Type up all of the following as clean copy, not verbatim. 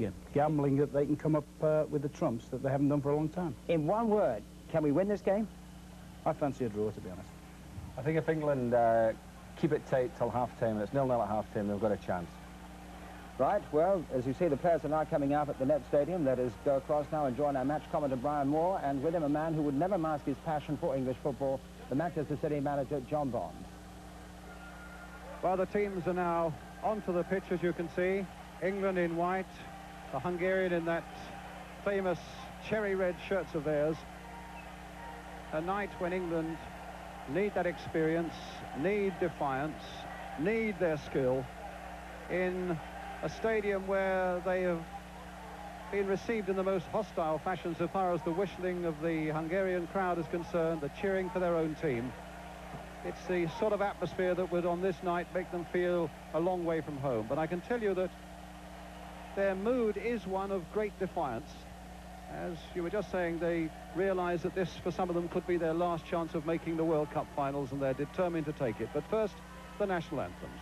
again. Gambling that they can come up with the trumps that they haven't done for a long time. In one word, can we win this game? I fancy a draw, to be honest. I think if England keep it tight till half-time, and it's 0-0 at half-time, they've got a chance. Right, well, as you see, the players are now coming out at the Net Stadium. Let us go across now and join our match commentator, Brian Moore, and with him a man who would never mask his passion for English football, the Manchester City manager, John Bond. Well, the teams are now onto the pitch, as you can see. England in white, the Hungarian in that famous cherry red shirts of theirs. A night when England need that experience, need defiance, need their skill in a stadium where they have been received in the most hostile fashion so far as the whistling of the Hungarian crowd is concerned, the cheering for their own team. It's the sort of atmosphere that would on this night make them feel a long way from home. But I can tell you that their mood is one of great defiance. As you were just saying, they realise that this, for some of them, could be their last chance of making the World Cup finals, and they're determined to take it. But first, the national anthems.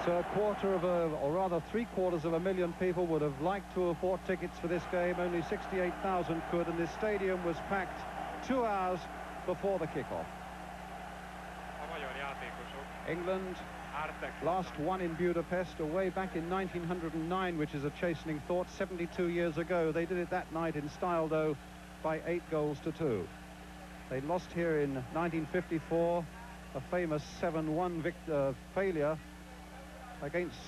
So a quarter of or rather 750,000 people would have liked to have bought tickets for this game. Only 68,000 could, and this stadium was packed 2 hours before the kickoff. England last won in Budapest away back in 1909, which is a chastening thought, 72 years ago. They did it that night in style, though, by 8-2. They lost here in 1954, a famous 7-1 failure against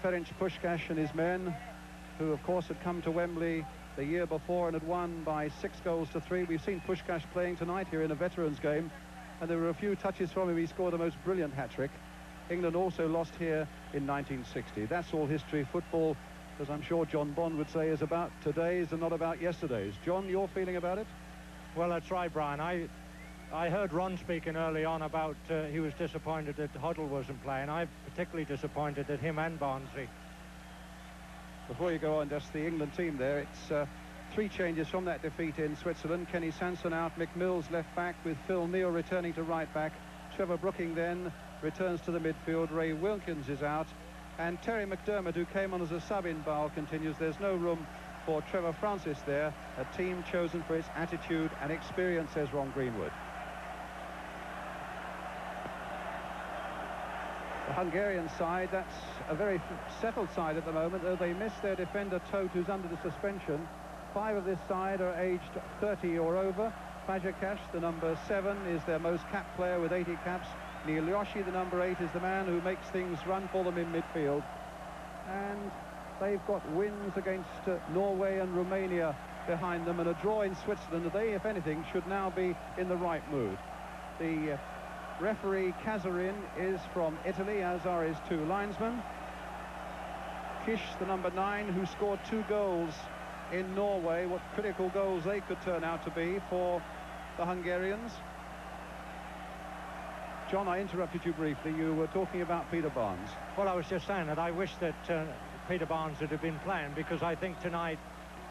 Ferenc Puskás and his men, who of course had come to Wembley the year before and had won by 6-3. We've seen Puskás playing tonight here in a veterans game, and there were a few touches from him. He scored a most brilliant hat-trick. England also lost here in 1960. That's all history. Football, as I'm sure John Bond would say, is about today's and not about yesterday's. John, your feeling about it? Well, that's right, Brian. I heard Ron speaking early on about he was disappointed that Huddle wasn't playing. I'm particularly disappointed that him and Barnsley. Before you go on, just the England team there, it's 3 changes from that defeat in Switzerland. Kenny Sanson out, Mick Mills left back with Phil Neal returning to right back. Trevor Brooking then returns to the midfield. Ray Wilkins is out, and Terry McDermott, who came on as a sub in Basel, continues. There's no room for Trevor Francis there, a team chosen for its attitude and experience, says Ron Greenwood. The Hungarian side, that's a very settled side at the moment, though they miss their defender Tóth, who's under the suspension. 5 of this side are aged 30 or over. Fazekas, the number 7, is their most capped player with 80 caps. Neil Yoshi, the number 8, is the man who makes things run for them in midfield. And they've got wins against Norway and Romania behind them, and a draw in Switzerland, they, if anything, should now be in the right mood. The referee Casarin is from Italy, as are his two linesmen. Kish, the number 9, who scored 2 goals in Norway. What critical goals they could turn out to be for the Hungarians. John, I interrupted you briefly. You were talking about Peter Barnes. Well, I was just saying that I wish that Peter Barnes would have been playing, because I think tonight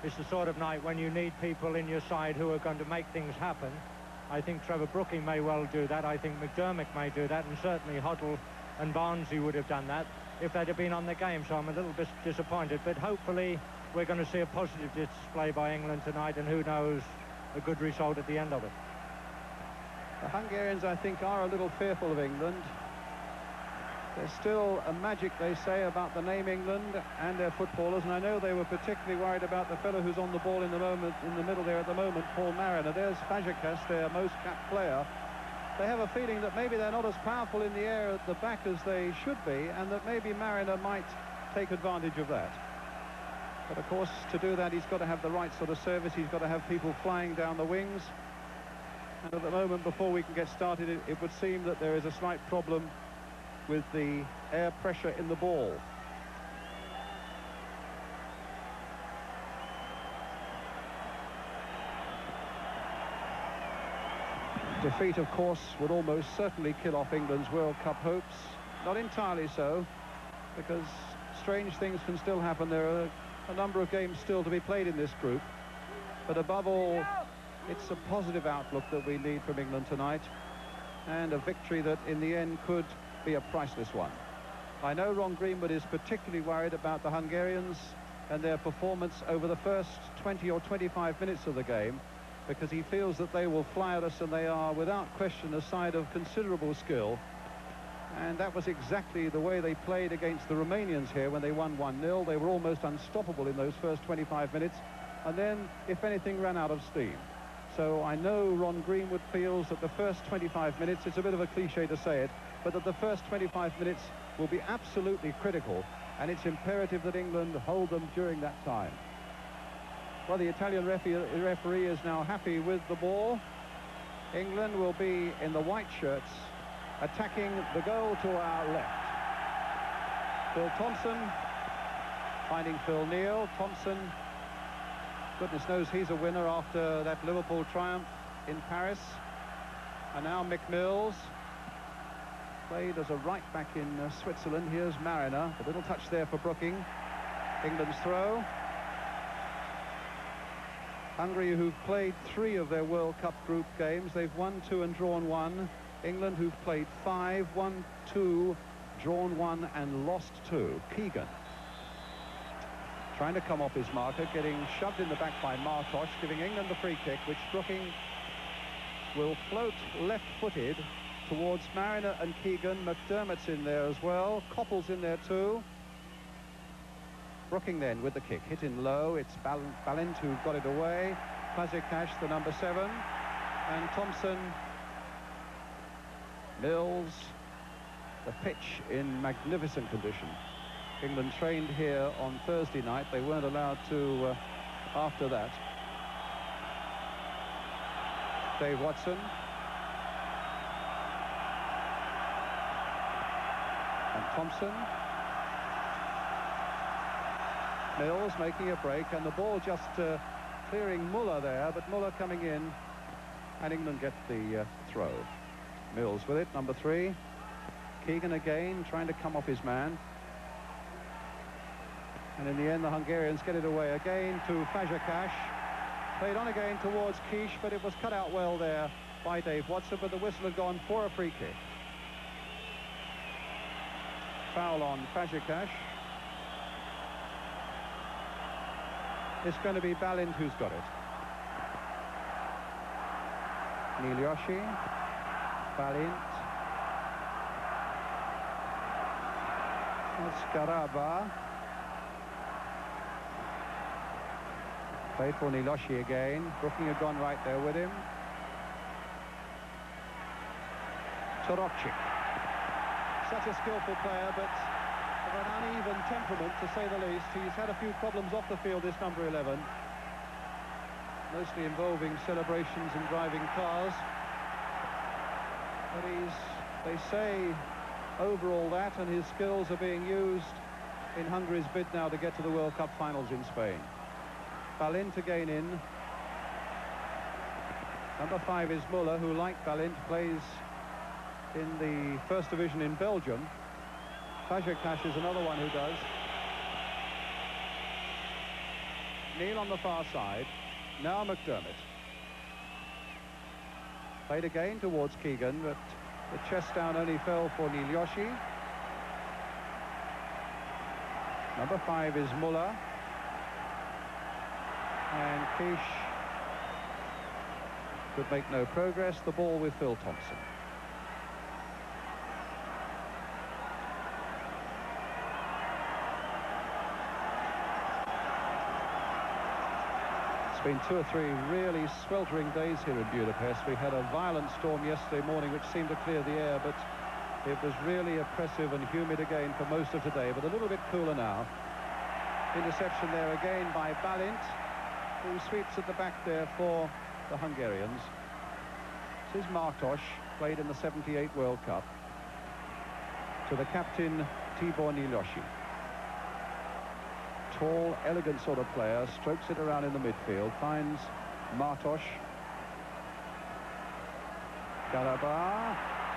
is the sort of night when you need people in your side who are going to make things happen. I think Trevor Brooking may well do that. I think McDermott may do that, and certainly Hoddle and Barnsley would have done that if they'd have been on the game. So I'm a little bit disappointed, but hopefully we're going to see a positive display by England tonight, and who knows, a good result at the end of it. The Hungarians, I think, are a little fearful of England. There's still a magic, they say, about the name England and their footballers, and I know they were particularly worried about the fellow who's on the ball in the middle there at the moment, Paul Mariner. There's Fazekas, their most capped player. They have a feeling that maybe they're not as powerful in the air at the back as they should be, and that maybe Mariner might take advantage of that. But of course, to do that, he's got to have the right sort of service. He's got to have people flying down the wings. And at the moment, before we can get started, it would seem that there is a slight problem with the air pressure in the ball. Defeat, of course, would almost certainly kill off England's World Cup hopes. Not entirely so, because strange things can still happen. There are a number of games still to be played in this group. But above all, it's a positive outlook that we need from England tonight, and a victory that in the end could be a priceless one. I know Ron Greenwood is particularly worried about the Hungarians and their performance over the first 20 or 25 minutes of the game, because he feels that they will fly at us, and they are without question a side of considerable skill. And that was exactly the way they played against the Romanians here when they won 1-0. They were almost unstoppable in those first 25 minutes, and then, if anything, ran out of steam. So I know Ron Greenwood feels that the first 25 minutes, it's a bit of a cliche to say it, but that the first 25 minutes will be absolutely critical, and it's imperative that England hold them during that time. Well, the Italian referee is now happy with the ball. England will be in the white shirts, attacking the goal to our left. Phil Thompson finding Phil Neal. Thompson, goodness knows he's a winner after that Liverpool triumph in Paris. And now Mick Mills, played as a right back in Switzerland. Here's Mariner, a little touch there for Brooking. England's throw. Hungary, who've played 3 of their World Cup group games, they've won 2 and drawn 1. England, who've played 5, won 2, drawn 1 and lost 2. Keegan trying to come off his marker, getting shoved in the back by Martosh, giving England the free kick, which Brooking will float left-footed towards Mariner and Keegan. McDermott's in there as well. Coppell's in there too. Brooking then with the kick, hit in low. It's Balint who got it away. Fazekas, the number 7, and Thompson. Mills, the pitch in magnificent condition. England trained here on Thursday night. They weren't allowed to after that. Dave Watson. And Thompson. Mills making a break, and the ball just clearing Muller there, but Muller coming in, and England get the throw. Mills with it, number 3. Keegan again trying to come off his man, and in the end the Hungarians get it away again to Fazekas. Played on again towards Kish, but it was cut out well there by Dave Watson, but the whistle had gone for a free kick. Foul on Fazekas. It's going to be Balint who's got it. Nilioshi, Balint, Scaraba. Played for Nilioshi again. Brooking had gone right there with him. Torokchik. Such a skillful player, but of an uneven temperament, to say the least. He's had a few problems off the field, this number 11. mostly involving celebrations and driving cars. But they say, over all that, and his skills are being used in Hungary's bid now to get to the World Cup finals in Spain. Balint again in. Number 5 is Muller, who, like Balint, plays in the first division in Belgium. Fazekas is another one who does. Neil on the far side. Now McDermott. Played again towards Keegan, but the chest down only fell for Neil Yoshi. Number 5 is Muller. And Kish could make no progress. The ball with Phil Thompson. It's been 2 or 3 really sweltering days here in Budapest. We had a violent storm yesterday morning which seemed to clear the air, but it was really oppressive and humid again for most of today, but a little bit cooler now. Interception there again by Balint, who sweeps at the back there for the Hungarians. This is Martos, played in the '78 World Cup. To the captain, Tibor Niloshi. Tall, elegant sort of player, strokes it around in the midfield, finds Martos. Karabakh.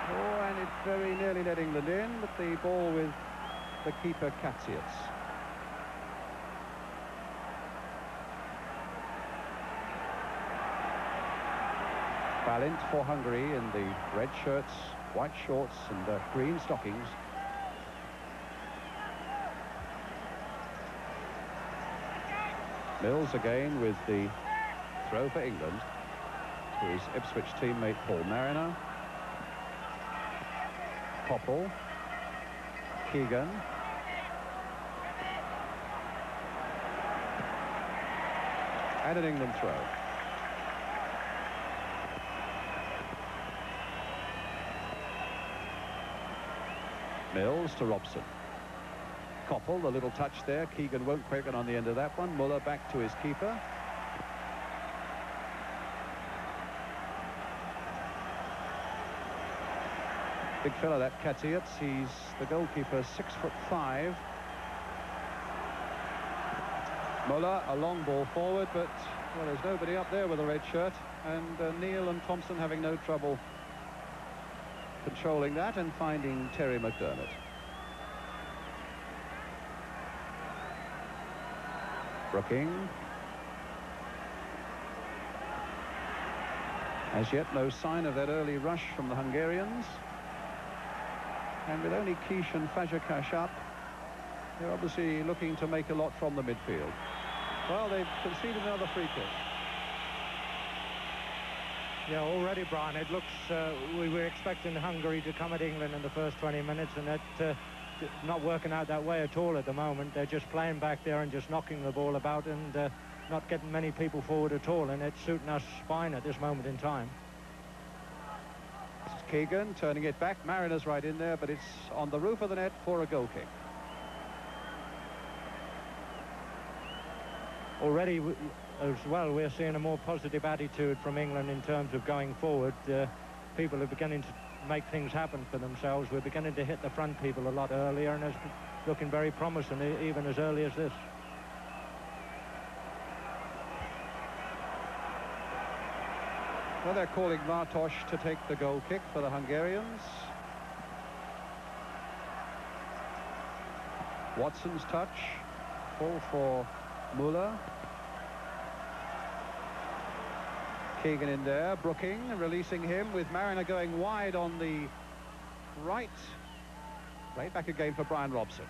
Oh, and it very nearly let England in, but the ball with the keeper, Katsiets. Balint for Hungary in the red shirts, white shorts and green stockings. Mills again with the throw for England to his Ipswich teammate Paul Mariner. Koppel. Keegan. And an England throw. Mills to Robson. Koppel, the little touch there. Keegan won't quicken on the end of that one. Muller back to his keeper. Big fella, that Katsiets. He's the goalkeeper, 6'5". Muller, a long ball forward, but well, there's nobody up there with a red shirt, and Neil and Thompson having no trouble controlling that and finding Terry McDermott. Brooking. As yet no sign of that early rush from the Hungarians, and with only Kish and Fazekas up, they're obviously looking to make a lot from the midfield. Well, they've conceded another free kick. Yeah, already, Brian, it looks we were expecting Hungary to come at England in the first 20 minutes, and that not working out that way at all at the moment. They're just playing back there and just knocking the ball about and not getting many people forward at all, and it's suiting us fine at this moment in time. This is Keegan turning it back. Mariner's right in there, but it's on the roof of the net for a goal kick. Already, as well, we're seeing a more positive attitude from England in terms of going forward. People are beginning to make things happen for themselves. We're beginning to hit the front people a lot earlier, and it's looking very promising even as early as this. Well, they're calling Martos to take the goal kick for the Hungarians. Watson's touch, full for Muller. Keegan in there, Brooking, releasing him with Mariner going wide on the right. Right back again for Brian Robson.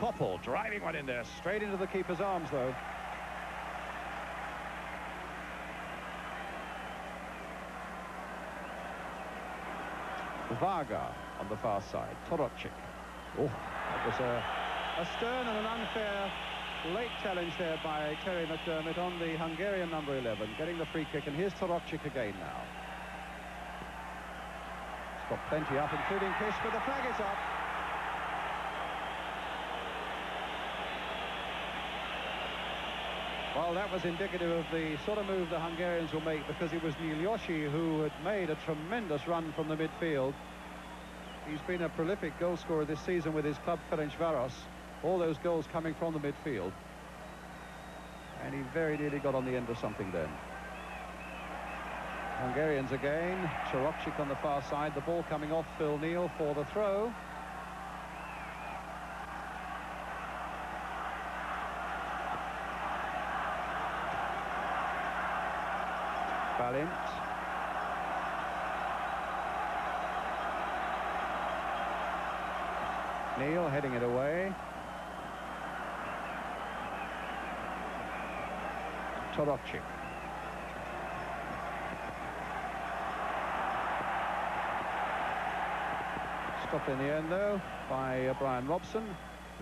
Koppel driving one in there, straight into the keeper's arms though. Varga on the far side, Torocic. Oh, that was a stern and an unfair late challenge there by Terry McDermott on the Hungarian number 11, getting the free kick, and here's Torocic again now. He's got plenty up, including Kish, but the flag is up. Well, that was indicative of the sort of move the Hungarians will make, because it was Nyiljoshi who had made a tremendous run from the midfield. He's been a prolific goal scorer this season with his club Ferencváros. All those goals coming from the midfield. And he very nearly got on the end of something then. Hungarians again. Torokcic on the far side. The ball coming off Phil Neal for the throw. Balint. Neal heading it away. Torokcic. Stopped in the end, though, by Brian Robson.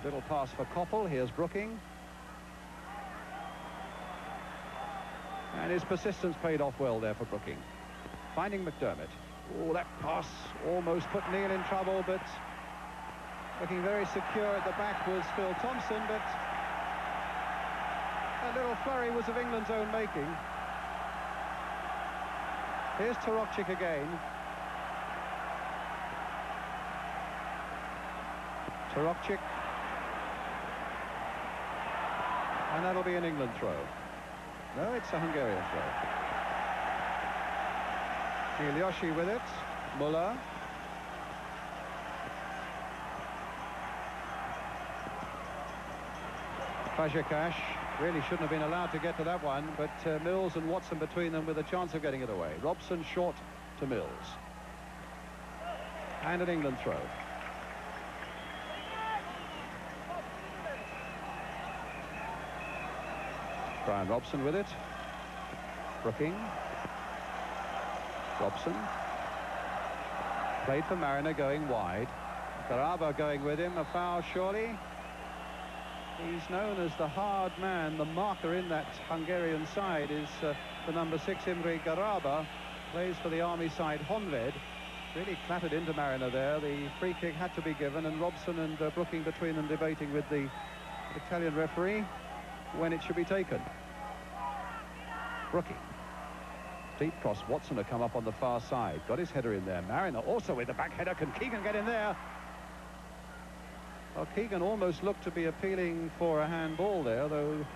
A little pass for Koppel. Here's Brooking. And his persistence paid off well there for Brooking. Finding McDermott. Oh, that pass almost put Neal in trouble, but looking very secure at the back was Phil Thompson, but that little flurry was of England's own making. Here's Torokcic again. Torokcic. And that'll be an England throw. No, it's a Hungarian throw. Nyiljoshi with it. Muller. Fazekas really shouldn't have been allowed to get to that one, but Mills and Watson between them with a chance of getting it away. Robson short to Mills. And an England throw. Brian Robson with it. Brooking. Robson. Played for Mariner, going wide. Garaba going with him. A foul, surely. He's known as the hard man. The marker in that Hungarian side is the number 6, Imre Garaba. Plays for the army side, Honved. Really clattered into Mariner there. The free kick had to be given, and Robson and Brooking between them debating with the Italian referee when it should be taken. Brooking. Deep cross. Watson to come up on the far side. Got his header in there. Mariner also with the back header. Can Keegan get in there? Well, Keegan almost looked to be appealing for a handball there, though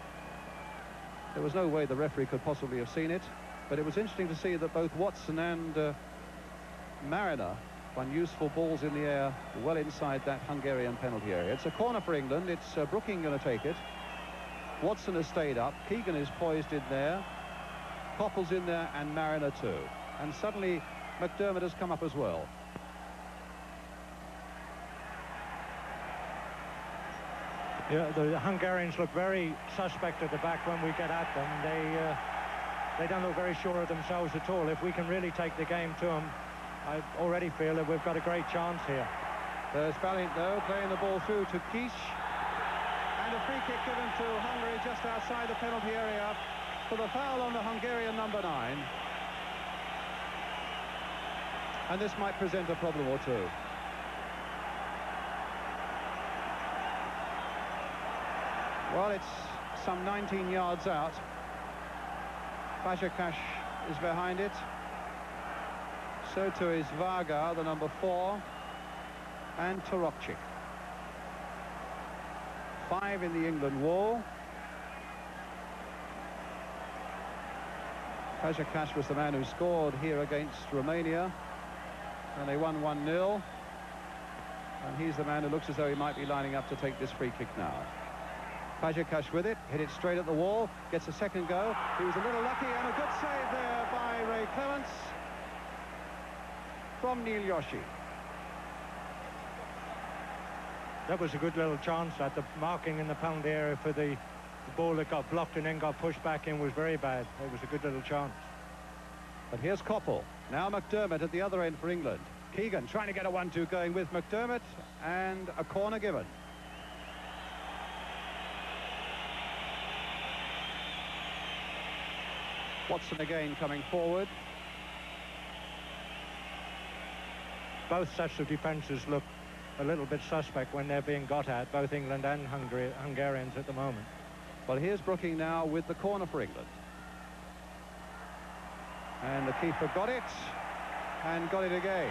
there was no way the referee could possibly have seen it. But it was interesting to see that both Watson and Mariner won useful balls in the air well inside that Hungarian penalty area. It's a corner for England. It's Brooking going to take it. Watson has stayed up. Keegan is poised in there. Koppel's in there, and Mariner too. And suddenly McDermott has come up as well. Yeah, the Hungarians look very suspect at the back when we get at them. They don't look very sure of themselves at all. If we can really take the game to them, I already feel that we've got a great chance here. There's Balint, though, playing the ball through to Kish. And a free kick given to Hungary just outside the penalty area for the foul on the Hungarian number 9. And this might present a problem or two. Well, it's some 19 yards out. Fazekas is behind it. So too is Varga, the number 4, and Torokcic. 5 in the England wall. Fazekas was the man who scored here against Romania, and they won 1-0. And he's the man who looks as though he might be lining up to take this free kick now. Fazekas with it, hit it straight at the wall, gets a second go. He was a little lucky, and a good save there by Ray Clements from Nyiljoshi. That was a good little chance. That the marking in the penalty area for the ball that got blocked and then got pushed back in was very bad. It was a good little chance. But here's Koppel. Now McDermott at the other end for England. Keegan trying to get a 1-2 going with McDermott, and a corner given. Watson again coming forward. Both sets of defences look a little bit suspect when they're being got at, both England and Hungarians at the moment. Well, here's Brooking now with the corner for England. And the keeper got it, and got it again.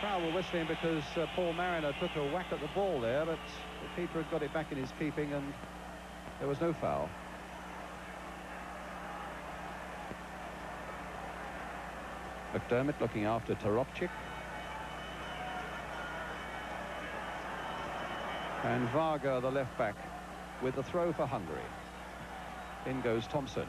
Crowd were whistling because Paul Mariner took a whack at the ball there, but the keeper had got it back in his keeping, and there was no foul. McDermott looking after Toropchik. And Varga, the left back, with the throw for Hungary. In goes Thompson.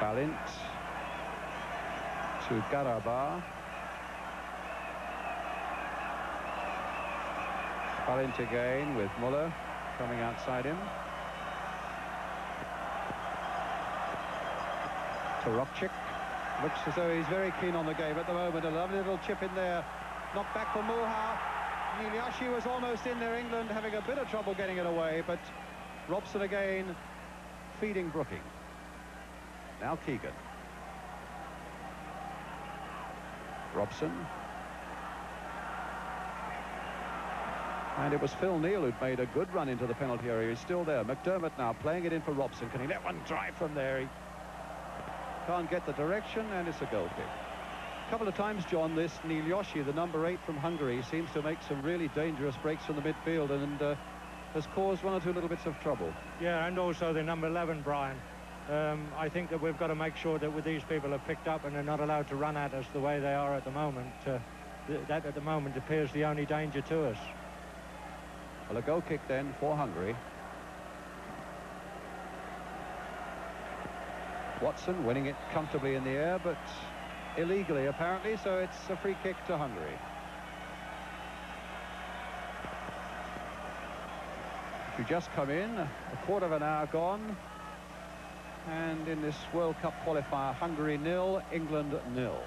Balint to Garaba. Balint again with Muller coming outside him. Toropchik looks as though he's very keen on the game at the moment. A lovely little chip in there. Knocked back for Mulha. Niliashi was almost in there, England having a bit of trouble getting it away, but Robson again feeding Brooking. Now Keegan. Robson. And it was Phil Neal who'd made a good run into the penalty area. He's still there. McDermott now playing it in for Robson. Can he let one drive from there? He can't get the direction, and it's a goal kick. A couple of times, John, this Niliashi, the number 8 from Hungary, seems to make some really dangerous breaks from the midfield and has caused one or two little bits of trouble. Yeah, and also the number 11, Brian. I think that we've got to make sure that with these people are picked up and they're not allowed to run at us the way they are at the moment. That at the moment appears the only danger to us. Well, a goal kick then for Hungary. Watson winning it comfortably in the air, but illegally apparently, so it's a free kick to Hungary. We just come in, a quarter of an hour gone, and in this World Cup qualifier, Hungary 0, England 0.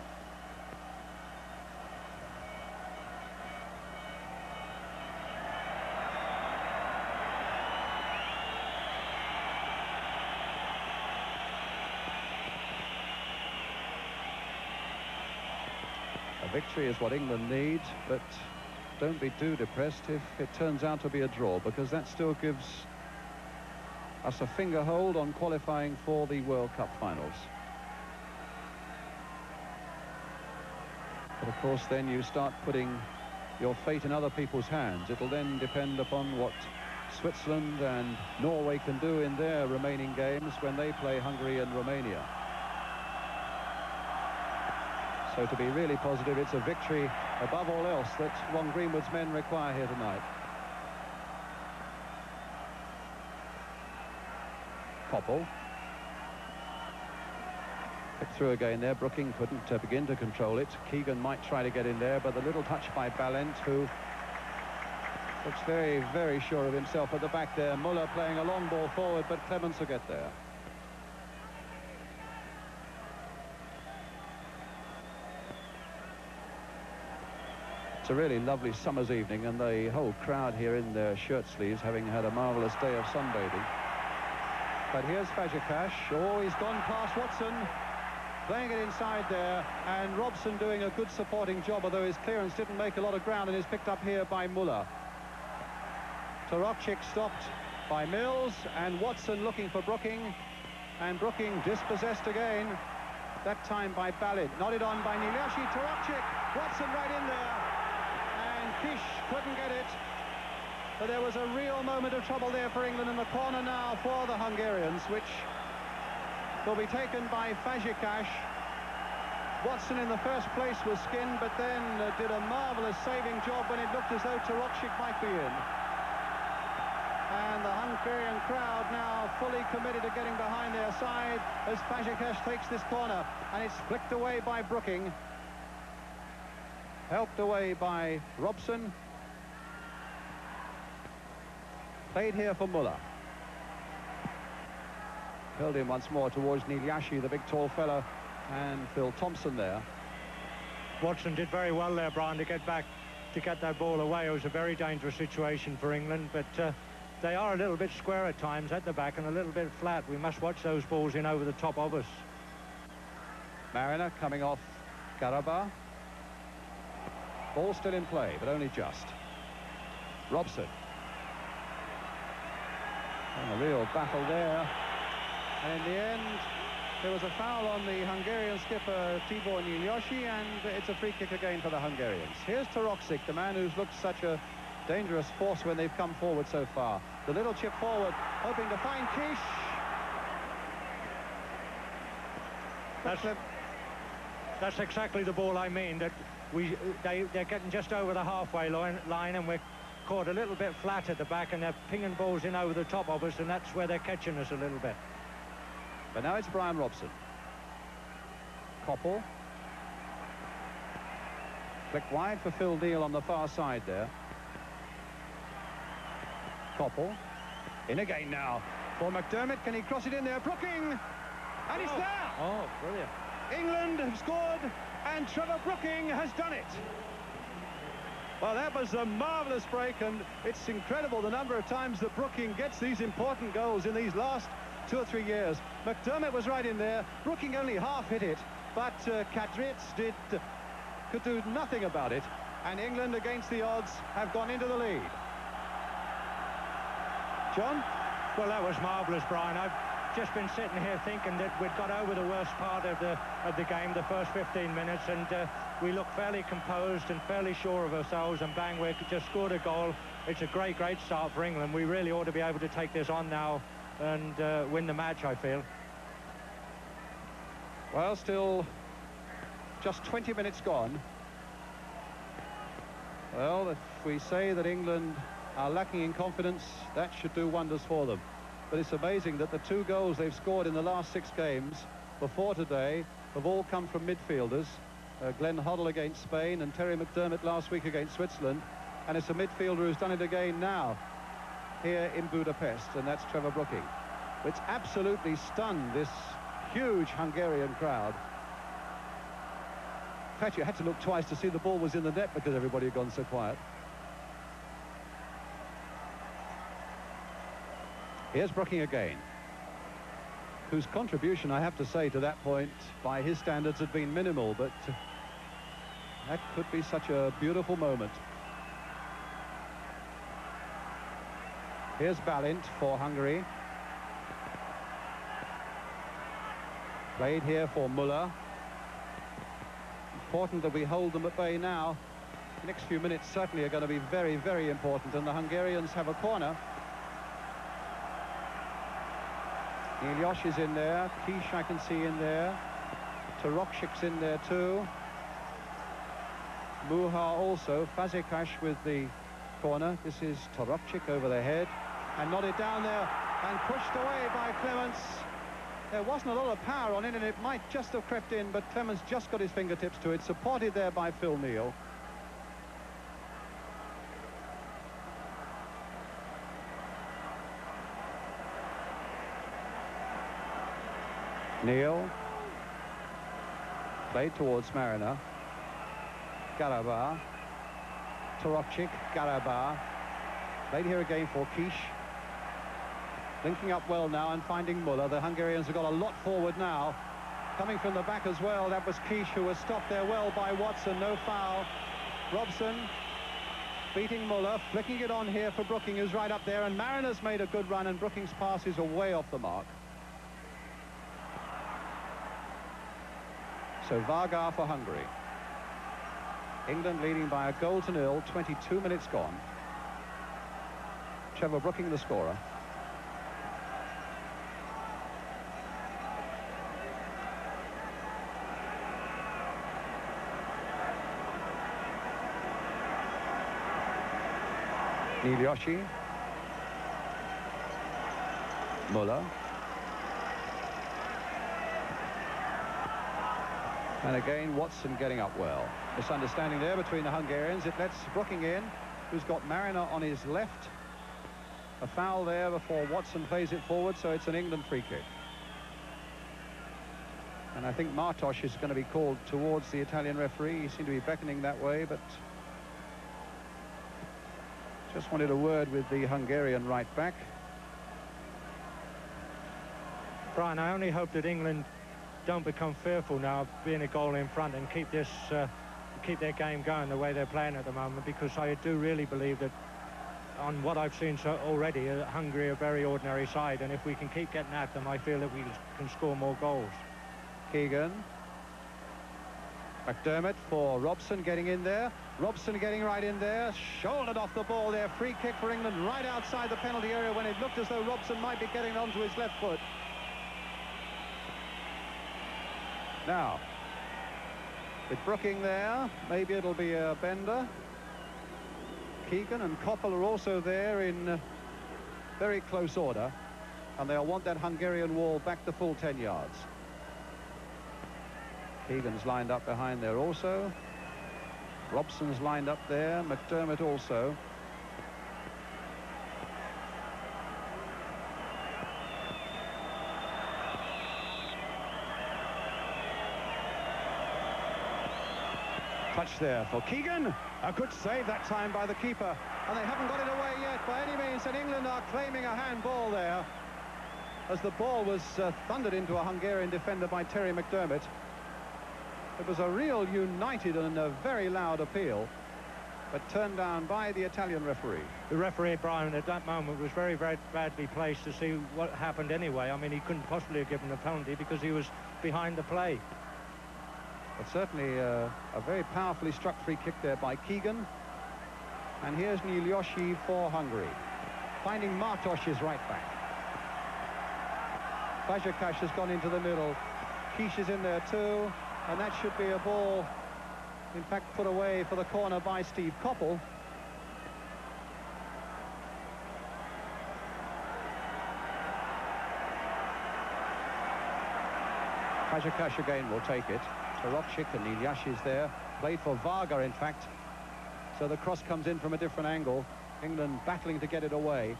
A victory is what England needs, but don't be too depressed if it turns out to be a draw, because that still gives us a finger hold on qualifying for the World Cup finals. But of course then you start putting your fate in other people's hands. It'll then depend upon what Switzerland and Norway can do in their remaining games when they play Hungary and Romania. So to be really positive, it's a victory above all else that Ron Greenwood's men require here tonight. Koppel. Picked through again there. Brooking couldn't begin to control it. Keegan might try to get in there, but a little touch by Balint, who looks very, very sure of himself at the back there. Muller playing a long ball forward, but Clements will get there. It's a really lovely summer's evening, and the whole crowd here in their shirt sleeves, having had a marvellous day of sunbathing. But here's Fazekas. Oh, he's gone past Watson, playing it inside there, and Robson doing a good supporting job, although his clearance didn't make a lot of ground, and is picked up here by Muller. Toropchik stopped by Mills, and Watson looking for Brooking, and Brooking dispossessed again, that time by Balint. Nodded on by Niliashi. Toropchik, Watson right in there. Kish couldn't get it, but there was a real moment of trouble there for England in the corner now for the Hungarians, which will be taken by Fazekas. Watson in the first place was skinned, but then did a marvellous saving job when it looked as though Toropchik might be in. And the Hungarian crowd now fully committed to getting behind their side as Fazekas takes this corner, and it's flicked away by Brooking. Helped away by Robson. Played here for Muller. Held in once more towards Niliashi, the big tall fella, and Phil Thompson there. Watson did very well there, Brian, to get back, to get that ball away. It was a very dangerous situation for England, but they are a little bit square at times at the back and a little bit flat. We must watch those balls in over the top of us. Mariner coming off Garaba. Ball still in play, but only just. Robson. And a real battle there. And in the end, there was a foul on the Hungarian skipper Tibor Nyilyoshi, and it's a free kick again for the Hungarians. Here's Tarokcic, the man who's looked such a dangerous force when they've come forward so far. The little chip forward, hoping to find Kish. That's exactly the ball I mean, that they're getting just over the halfway line, and we're caught a little bit flat at the back, and they're pinging balls in over the top of us, and that's where they're catching us a little bit. But now it's Brian Robson. Koppel. Flick wide for Phil Neal on the far side there. Koppel. In again now for McDermott. Can he cross it in there? Brooking! And it's there! Oh, brilliant. England have scored, and Trevor Brooking has done it. Well, that was a marvellous break, and it's incredible the number of times that Brooking gets these important goals in these last 2 or 3 years. McDermott was right in there. Brooking only half hit it, but Kadritz could do nothing about it, and England, against the odds, have gone into the lead. John? Well, that was marvellous, Brian. I've just been sitting here thinking that we'd got over the worst part of the game, the first 15 minutes, and we looked fairly composed and fairly sure of ourselves, and bang, we just scored a goal. It's a great start for England. We really ought to be able to take this on now and win the match, I feel. Well, still just 20 minutes gone. Well, if we say that England are lacking in confidence, that should do wonders for them. But it's amazing that the 2 goals they've scored in the last 6 games before today have all come from midfielders. Glenn Hoddle against Spain and Terry McDermott last week against Switzerland. And it's a midfielder who's done it again now here in Budapest, and that's Trevor Brooking. It's absolutely stunned this huge Hungarian crowd. In fact, you had to look twice to see the ball was in the net because everybody had gone so quiet. Here's Brooking again, whose contribution, I have to say, to that point, by his standards, had been minimal, but that could be such a beautiful moment. Here's Balint for Hungary. Played here for Muller. Important that we hold them at bay now. The next few minutes certainly are going to be very, very important, and the Hungarians have a corner. Nyilyosh is in there. Kish I can see in there. Tarokcic's in there too. Muha also. Fazekas with the corner. This is Tarokcic over the head. And nodded down there and pushed away by Clements. There wasn't a lot of power on it, and it might just have crept in, but Clements just got his fingertips to it, supported there by Phil Neal. Neal played towards Mariner. Garaba. Tarokcic, Garaba. Played here again for Kish. Linking up well now and finding Muller. The Hungarians have got a lot forward now. Coming from the back as well, that was Kish, who was stopped there well by Watson. No foul. Robson beating Muller, flicking it on here for Brooking, who's right up there, and Mariner's made a good run, and Brooking's pass is way off the mark. So Varga for Hungary. England leading by 1-0, 22 minutes gone. Trevor Brooking the scorer. Nyilyoshi. Muller. And again, Watson getting up well. Misunderstanding there between the Hungarians. It lets Brooking in, who's got Mariner on his left. A foul there before Watson plays it forward, so it's an England free kick. And I think Martos is going to be called towards the Italian referee. He seemed to be beckoning that way, but just wanted a word with the Hungarian right back. Brian, I only hope that England don't become fearful now of being a goal in front and keep their game going the way they're playing at the moment, because I do really believe that on what I've seen already, Hungary are a very ordinary side, and if we can keep getting at them, I feel that we can score more goals. Keegan. McDermott for Robson, getting in there. Robson getting right in there, shouldered off the ball there. Free kick for England right outside the penalty area when it looked as though Robson might be getting onto his left foot. Now, with Brooking there, maybe it'll be a bender. Keegan and Copa are also there in very close order, and they'll want that Hungarian wall back the full 10 yards. Keegan's lined up behind there also. Robson's lined up there. McDermott also. Touch there for Keegan. A good save that time by the keeper. And they haven't got it away yet by any means. And England are claiming a handball there, as the ball was thundered into a Hungarian defender by Terry McDermott. It was a real united and a very loud appeal, but turned down by the Italian referee. The referee, Brian, at that moment was very, very badly placed to see what happened anyway. I mean, he couldn't possibly have given a penalty because he was behind the play. But certainly a very powerfully struck free kick there by Keegan. And here's Nyilyoshi for Hungary, finding Martosh's right back. Fazekas has gone into the middle. Kish is in there too. And that should be a ball, in fact, put away for the corner by Steve Koppel. Fazekas again will take it. Torokchik and Nyilyoshi is there. Played for Varga, in fact. So the cross comes in from a different angle. England battling to get it away.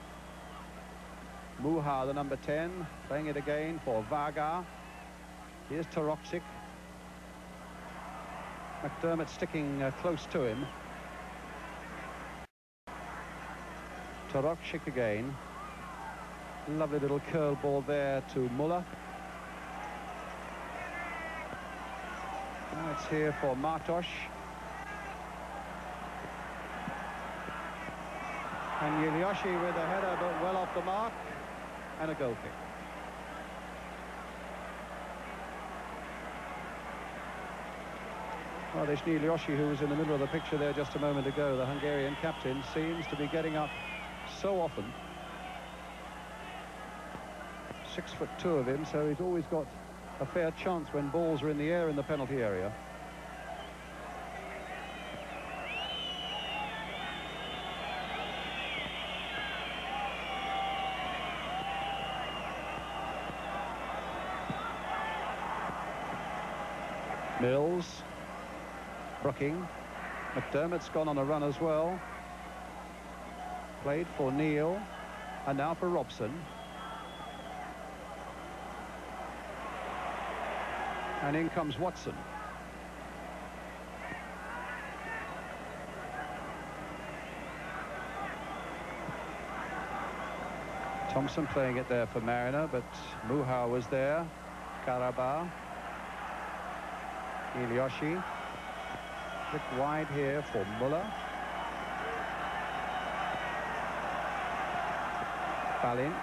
Muha, the number 10, playing it again for Varga. Here's Torokchik. McDermott sticking close to him. Torokchik again. Lovely little curl ball there to Muller. Now it's here for Martosh. And Nyilyoshi with a header, but well off the mark, and a goal kick. Well, this Nyilyoshi, who was in the middle of the picture there just a moment ago, the Hungarian captain, seems to be getting up so often. 6'2" of him, so he's always got a fair chance when balls are in the air in the penalty area. Mills. Brooking. McDermott's gone on a run as well. Played for Neil, and now for Robson. And in comes Watson. Thompson playing it there for Mariner, but Muha was there. Karabakh. Nyilyoshi. Bit wide here for Muller. Balint.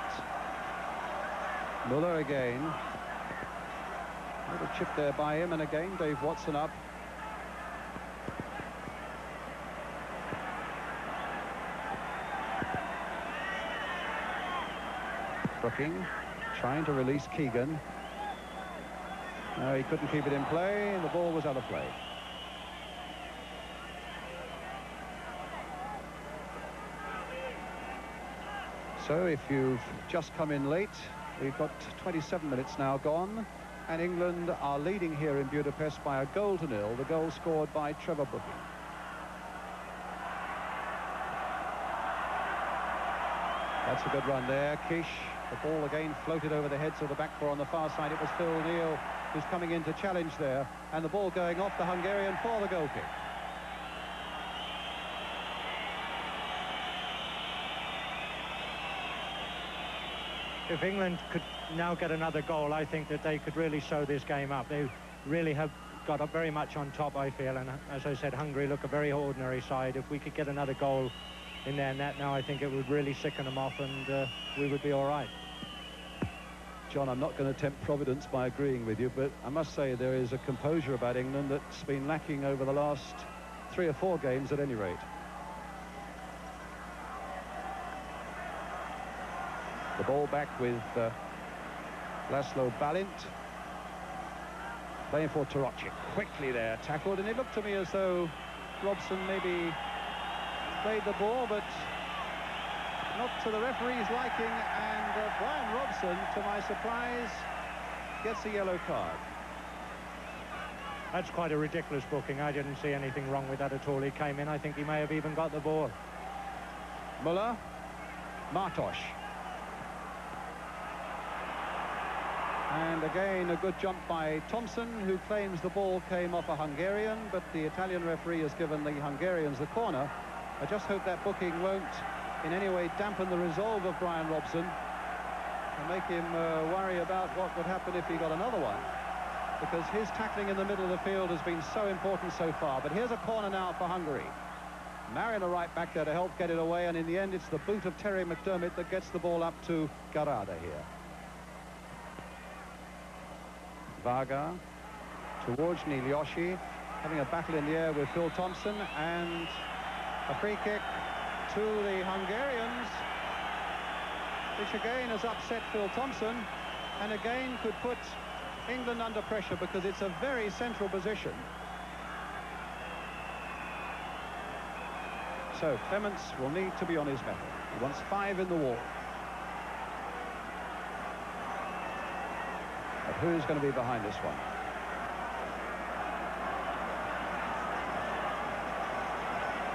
Muller again. Little chip there by him, and again Dave Watson up. Brooking trying to release Keegan. No, he couldn't keep it in play, and the ball was out of play. So if you've just come in late, we've got 27 minutes now gone, and England are leading here in Budapest by a goal to nil, the goal scored by Trevor Brooking. That's a good run there. Kish, the ball again floated over the heads of the back four on the far side. It was Phil Neal who's coming in to challenge there, and the ball going off the Hungarian for the goal kick. if England could now get another goal, I think that they could really sew this game up. They really have got up very much on top, I feel, and as I said, Hungary look a very ordinary side. If we could get another goal in their net now, I think it would really sicken them off, and we would be all right. John, I'm not going to tempt Providence by agreeing with you, but I must say there is a composure about England that's been lacking over the last 3 or 4 games at any rate. The ball back with Laszlo Balint. Playing for Tarocic. Quickly there, tackled, and it looked to me as though Robson maybe played the ball, but not to the referee's liking, and Brian Robson, to my surprise, gets a yellow card. That's quite a ridiculous booking. I didn't see anything wrong with that at all. He came in, I think he may have even got the ball. Muller, Martos. And again, a good jump by Thompson, who claims the ball came off a Hungarian, but the Italian referee has given the Hungarians the corner. I just hope that booking won't in any way dampen the resolve of Brian Robson and make him worry about what would happen if he got another one, because his tackling in the middle of the field has been so important so far. But here's a corner now for Hungary. Mariner right back there to help get it away, and in the end it's the boot of Terry McDermott that gets the ball up to Garada here. Varga towards Nilioshi, having a battle in the air with Phil Thompson, and a free kick to the Hungarians, which again has upset Phil Thompson and again could put England under pressure, because it's a very central position. So Clements will need to be on his mettle. He wants 5 in the wall. But who's going to be behind this one?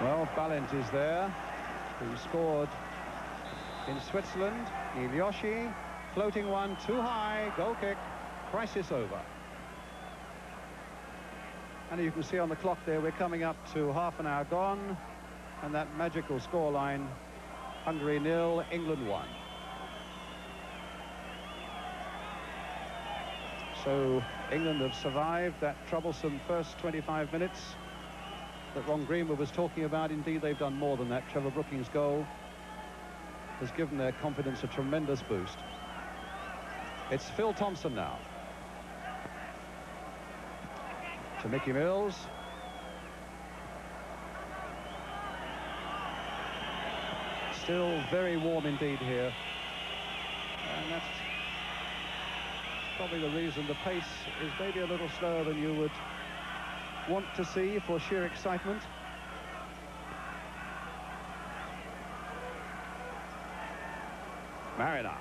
Well, Balint is there, who scored in Switzerland. Ilioshi, floating one too high, goal kick, crisis over. And you can see on the clock there, we're coming up to half an hour gone, and that magical scoreline, Hungary 0, England 1. So England have survived that troublesome first 25 minutes that Ron Greenwood was talking about. Indeed, they've done more than that. Trevor Brookings' goal has given their confidence a tremendous boost. It's Phil Thompson now. To Mickey Mills. Still very warm indeed here. And that's probably the reason the pace is maybe a little slower than you would want to see for sheer excitement. Mariner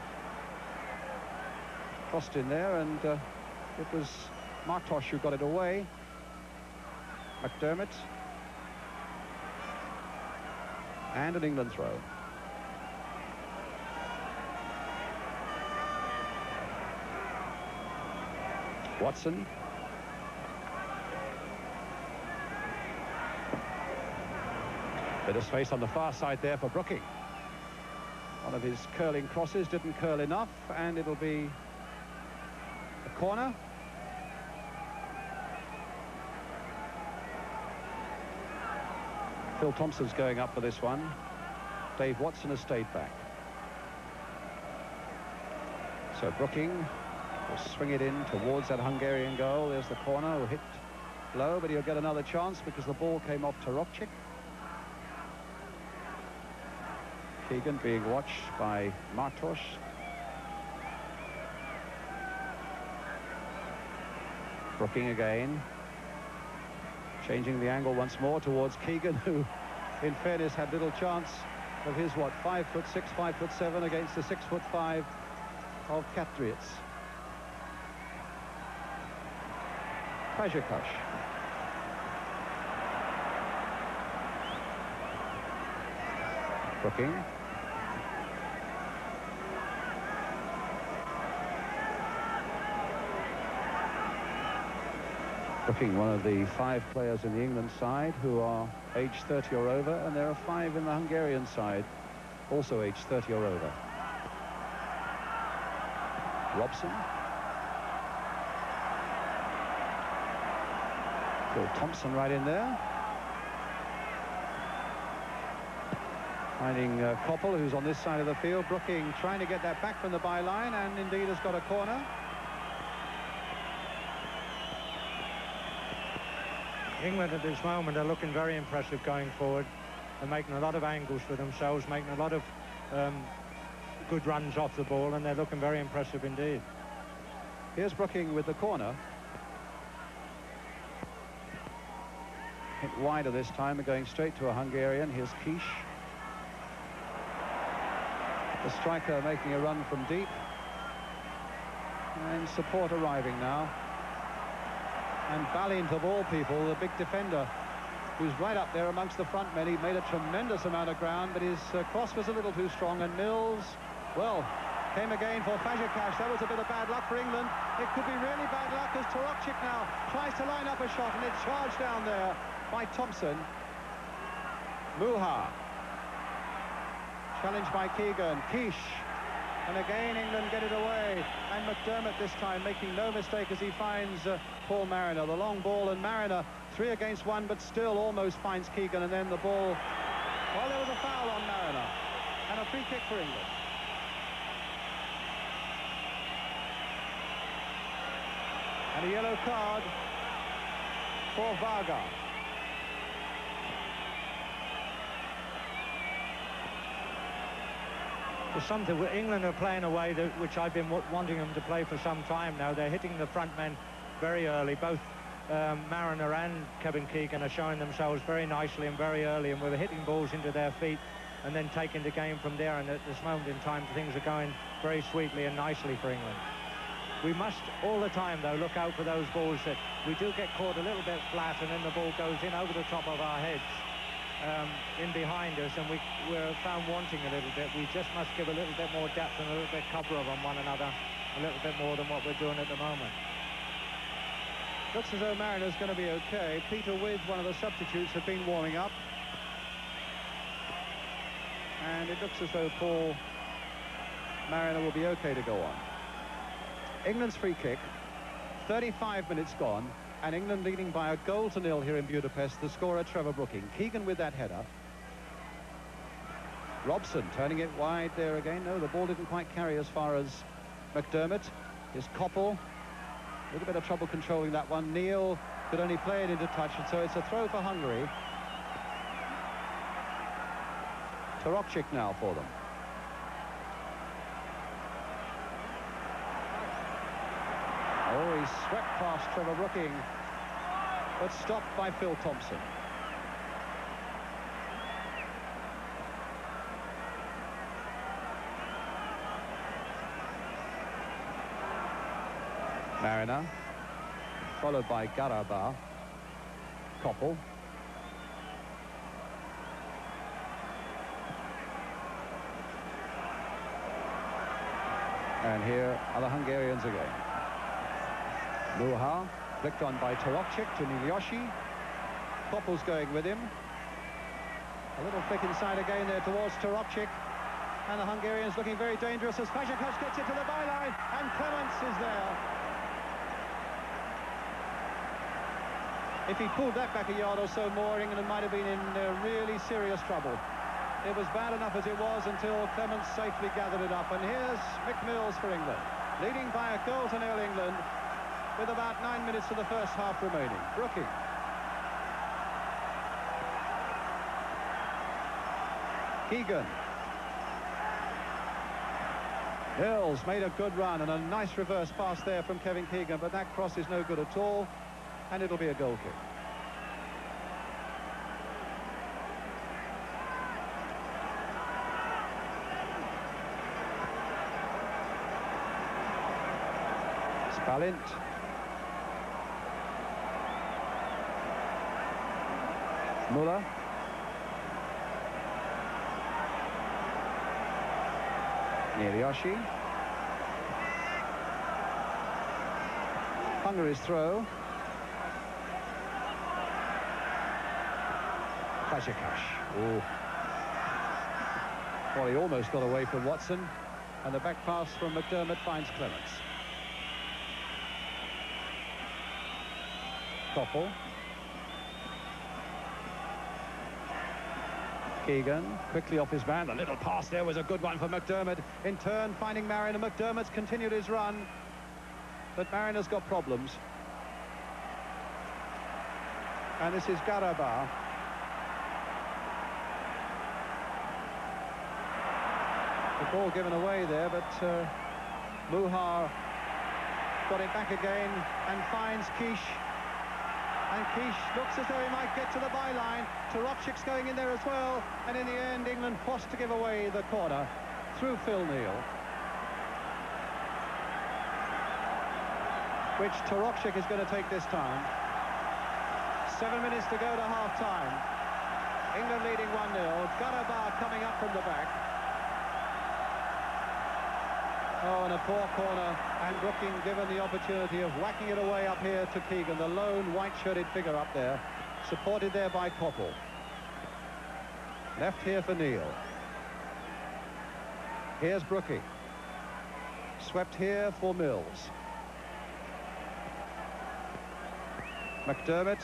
crossed in there, and it was Martos who got it away. McDermott, and an England throw. Watson. Bit of space on the far side there for Brooking. One of his curling crosses didn't curl enough, and it'll be a corner. Phil Thompson's going up for this one. Dave Watson has stayed back. So Brooking will swing it in towards that Hungarian goal. There's the corner, who hit low, but he'll get another chance because the ball came off Tarocic. Keegan being watched by Martos. Brooking again. Changing the angle once more towards Keegan, who, in fairness, had little chance of his, what, 5'6", 5'7" against the 6'5" of Katriec. Pajakash. Brooking. Brooking, one of the 5 players in the England side who are aged 30 or over, and there are 5 in the Hungarian side, also aged 30 or over. Robson. Phil Thompson right in there. Finding Koppel, who's on this side of the field. Brooking trying to get that back from the byline, and indeed has got a corner. England at this moment are looking very impressive going forward. They're making a lot of angles for themselves, making a lot of good runs off the ball, and they're looking very impressive indeed. Here's Brooking with the corner. Hit wider this time, going straight to a Hungarian. Here's Kish. The striker making a run from deep. And support arriving now. And Valiant, of all people, the big defender, who's right up there amongst the front men. He made a tremendous amount of ground, but his cross was a little too strong, and Mills, well, came again for Fazekas. That was a bit of bad luck for England. It could be really bad luck as Torokchik now tries to line up a shot, and it's charged down there by Thompson. Muha. Challenged by Keegan. Kish. And again, England get it away. And McDermott this time making no mistake as he finds Paul Mariner. The long ball, and Mariner 3 against 1, but still almost finds Keegan. And then the ball... Well, there was a foul on Mariner. And a free kick for England. And a yellow card for Varga. There's something England are playing a way that, which I've been wanting them to play for some time now. They're hitting the front men very early. Both Mariner and Kevin Keegan are showing themselves very nicely and very early, and we're hitting balls into their feet and then taking the game from there. And at this moment in time, things are going very sweetly and nicely for England. We must all the time, though, look out for those balls that we do get caught a little bit flat, and then the ball goes in over the top of our heads. In behind us, and we're found wanting a little bit. We just must give a little bit more depth and a little bit cover on one another, a little bit more than what we're doing at the moment. Looks as though Mariner's going to be okay. Peter With, one of the substitutes, have been warming up, and it looks as though Paul Mariner will be okay to go on. England's free kick, 35 minutes gone, and England leading by 1-0 here in Budapest. The scorer, Trevor Brooking. Keegan with that header. Robson turning it wide there again. No, the ball didn't quite carry as far as McDermott. Here's Koppel. A little bit of trouble controlling that one. Neil could only play it into touch, and so it's a throw for Hungary. Torokchik now for them. Oh, he swept past Trevor Brooking, but stopped by Phil Thompson. Mariner, followed by Garaba. Koppel. And here are the Hungarians again. Muha, flicked on by Torokchik to Nilioshi. Koppel's going with him. A little flick inside again there towards Torokchik. And the Hungarians looking very dangerous as Fazekas gets it to the byline, and Clements is there. If he pulled that back a yard or so more, England might have been in really serious trouble. It was bad enough as it was until Clements safely gathered it up. And here's Mick Mills for England, leading by 1-0 England, with about 9 minutes of the first half remaining. Brooking. Keegan. Mills made a good run, and a nice reverse pass there from Kevin Keegan, but that cross is no good at all, and it'll be a goal kick. Spallint. Muller. Nilioshi. Hungary's throw. Fazekas. Oh. Well, he almost got away from Watson. And the back pass from McDermott finds Clements. Koppel. Keegan, quickly off his man. The little pass there was a good one for McDermott. In turn, finding Mariner. McDermott's continued his run, but Mariner's got problems. And this is Garabah. The ball given away there, but Muhar got it back again and finds Kish. And Kish looks as though he might get to the byline. Torokcik's going in there as well. And in the end, England forced to give away the corner through Phil Neal, which Torokcik is going to take this time. 7 minutes to go to half-time. England leading 1-0. Garabah coming up from the back. Oh, and a poor corner, and Brooking given the opportunity of whacking it away up here to Keegan, the lone white-shirted figure up there, supported there by Koppel. Left here for Neal. Here's Brooking. Swept here for Mills. McDermott.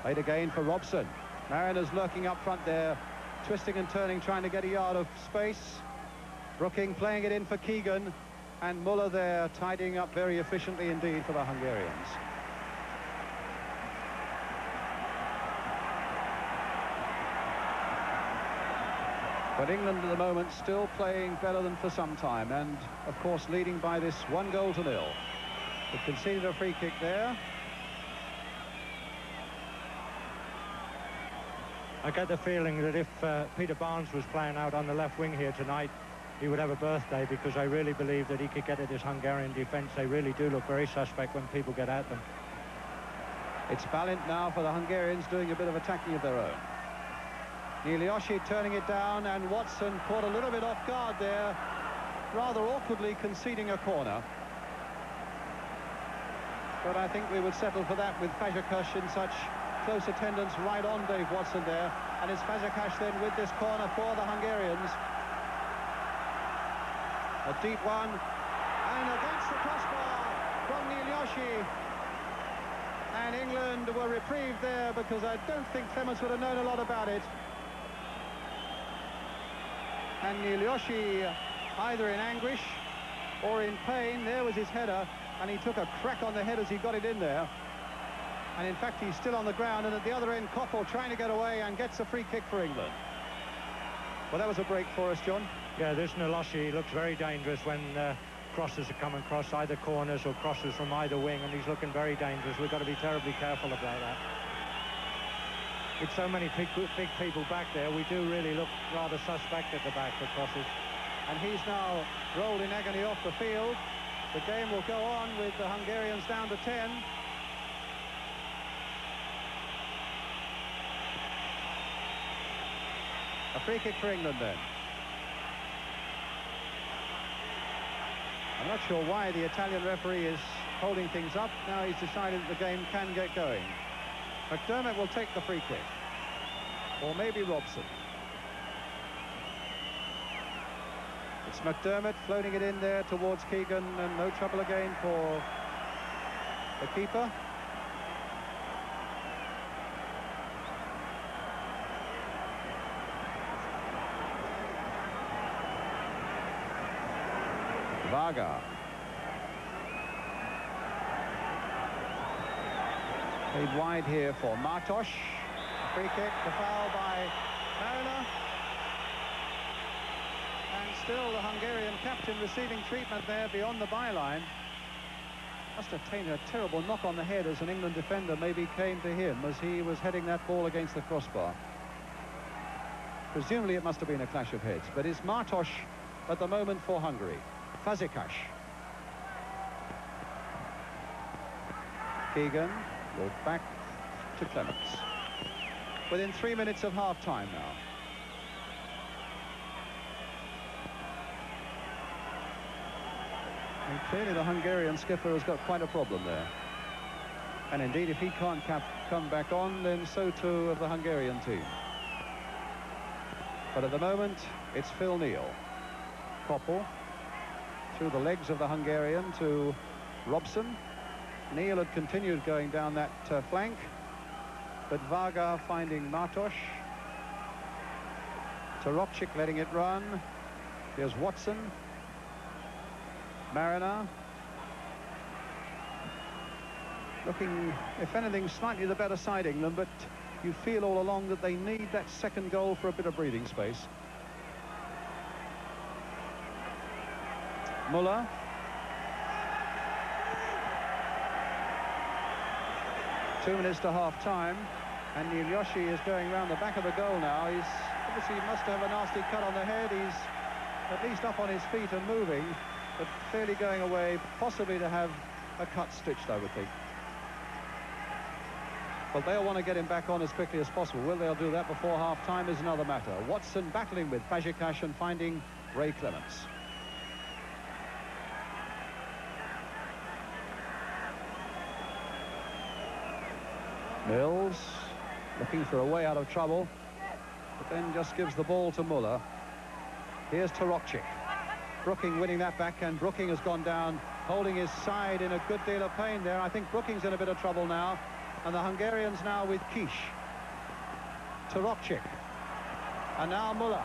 Played again for Robson. Mariners lurking up front there, twisting and turning, trying to get a yard of space. Brooking playing it in for Keegan, and Muller there tidying up very efficiently indeed for the Hungarians. But England at the moment still playing better than for some time, and of course leading by this 1-0. They conceded a free kick there. I get the feeling that if Peter Barnes was playing out on the left wing here tonight, he would have a birthday, because I really believe that he could get at his Hungarian defence. They really do look very suspect when people get at them. It's Balint now for the Hungarians, doing a bit of attacking of their own. Nilioshi turning it down, and Watson caught a little bit off guard there, rather awkwardly conceding a corner. But I think we would settle for that with Fazekas in such close attendance right on Dave Watson there. And it's Fazekas then with this corner for the Hungarians. A deep one, and against the crossbar from Nilioshi. And England were reprieved there, because I don't think Clements would have known a lot about it. And Nilioshi, either in anguish or in pain, there was his header, and he took a crack on the head as he got it in there. And in fact, he's still on the ground, and at the other end, Koppel trying to get away and gets a free kick for England. Well, that was a break for us, John. Yeah, this Nilioshi looks very dangerous when crosses are coming across, either corners or crosses from either wing, and he's looking very dangerous. We've got to be terribly careful about that. With so many big people back there, we do really look rather suspect at the back for crosses. And he's now rolled in agony off the field. The game will go on with the Hungarians down to 10. A free kick for England then. I'm not sure why the Italian referee is holding things up. Now he's decided that the game can get going. McDermott will take the free kick. Or maybe Robson. It's McDermott floating it in there towards Keegan, and no trouble again for the keeper. Varga. Played wide here for Martos. Free kick, the foul by Mariner. And still the Hungarian captain receiving treatment there beyond the byline. Must have taken a terrible knock on the head as an England defender maybe came to him as he was heading that ball against the crossbar. Presumably it must have been a clash of heads, but it's Martos at the moment for Hungary. Fazekas. Keegan will back to Clements. Within 3 minutes of half-time now. And clearly the Hungarian skipper has got quite a problem there. And indeed, if he can't come back on, then so too of the Hungarian team. But at the moment, it's Phil Neal. Koppel. Through the legs of the Hungarian to Robson. Neil had continued going down that flank, but Varga finding Martos. Tarokchik letting it run. Here's Watson. Mariner. Looking, if anything, slightly the better side, England, but you feel all along that they need that second goal for a bit of breathing space. Muller. Two minutes to half-time, and Ilyoshi is going round the back of the goal now. He's obviously must have a nasty cut on the head. He's at least up on his feet and moving, but clearly going away, possibly to have a cut stitched, I would think. Well, they'll want to get him back on as quickly as possible. Will they do that before half-time is another matter. Watson battling with Pajikash and finding Ray Clements. Mills looking for a way out of trouble, but then just gives the ball to Muller. Here's Tarokchik. Brooking winning that backhand. Brooking has gone down, holding his side in a good deal of pain there. I think Brooking's in a bit of trouble now. And the Hungarians now with Kish. Tarokchik. And now Muller.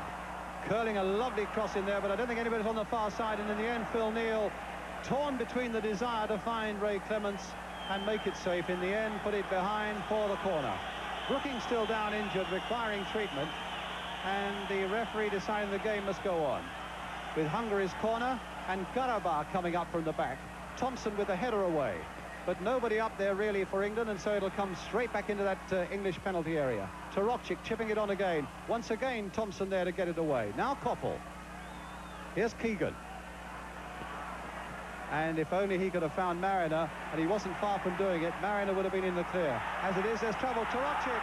Curling a lovely cross in there, but I don't think anybody's on the far side. And in the end, Phil Neal, torn between the desire to find Ray Clements and make it safe. In the end, put it behind for the corner. Brooking still down injured, requiring treatment. And the referee deciding the game must go on. With Hungary's corner and Garabah coming up from the back. Thompson with the header away. But nobody up there really for England, and so it'll come straight back into that English penalty area. Tarokchik chipping it on again. Once again, Thompson there to get it away. Now Koppel. Here's Keegan. And if only he could have found Mariner, and he wasn't far from doing it, Mariner would have been in the clear. As it is, there's trouble. Tarokchik.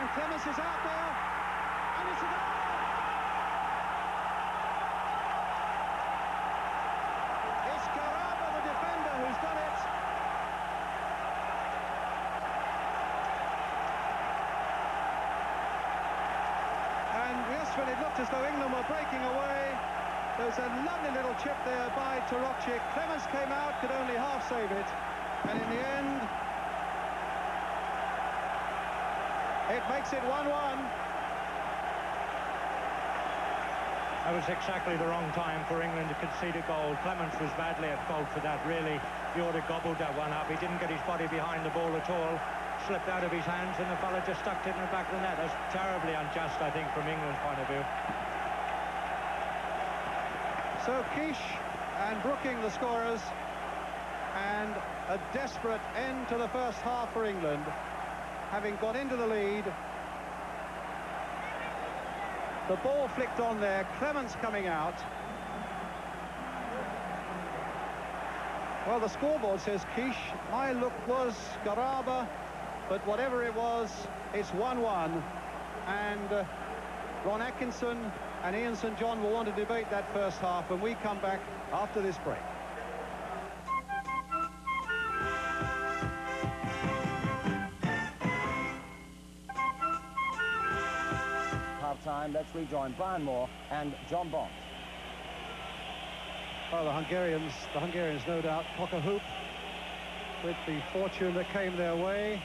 And Clements is out there. And it's a goal! It's Garaba, the defender, who's done it. And just when it looked as though England were breaking away, there's a lovely little chip there by Tarokchik. Clements came out, could only half save it. And in the end, it makes it 1-1. That was exactly the wrong time for England to concede a goal. Clements was badly at fault for that, really. He ought to have gobbled that one up. He didn't get his body behind the ball at all. Slipped out of his hands, and the fella just stuck it in the back of the net. That's terribly unjust, I think, from England's point of view. So Kish and Brooking the scorers, and a desperate end to the first half for England, having got into the lead. The ball flicked on there, Clements coming out. Well, the scoreboard says Kish. My look was Garaba, but whatever it was, it's 1-1. And Ron Atkinson and Ian St John will want to debate that first half when we come back after this break. Half-time, let's rejoin Brian Moore and John Bond. Oh, the Hungarians no doubt cock a hoop with the fortune that came their way.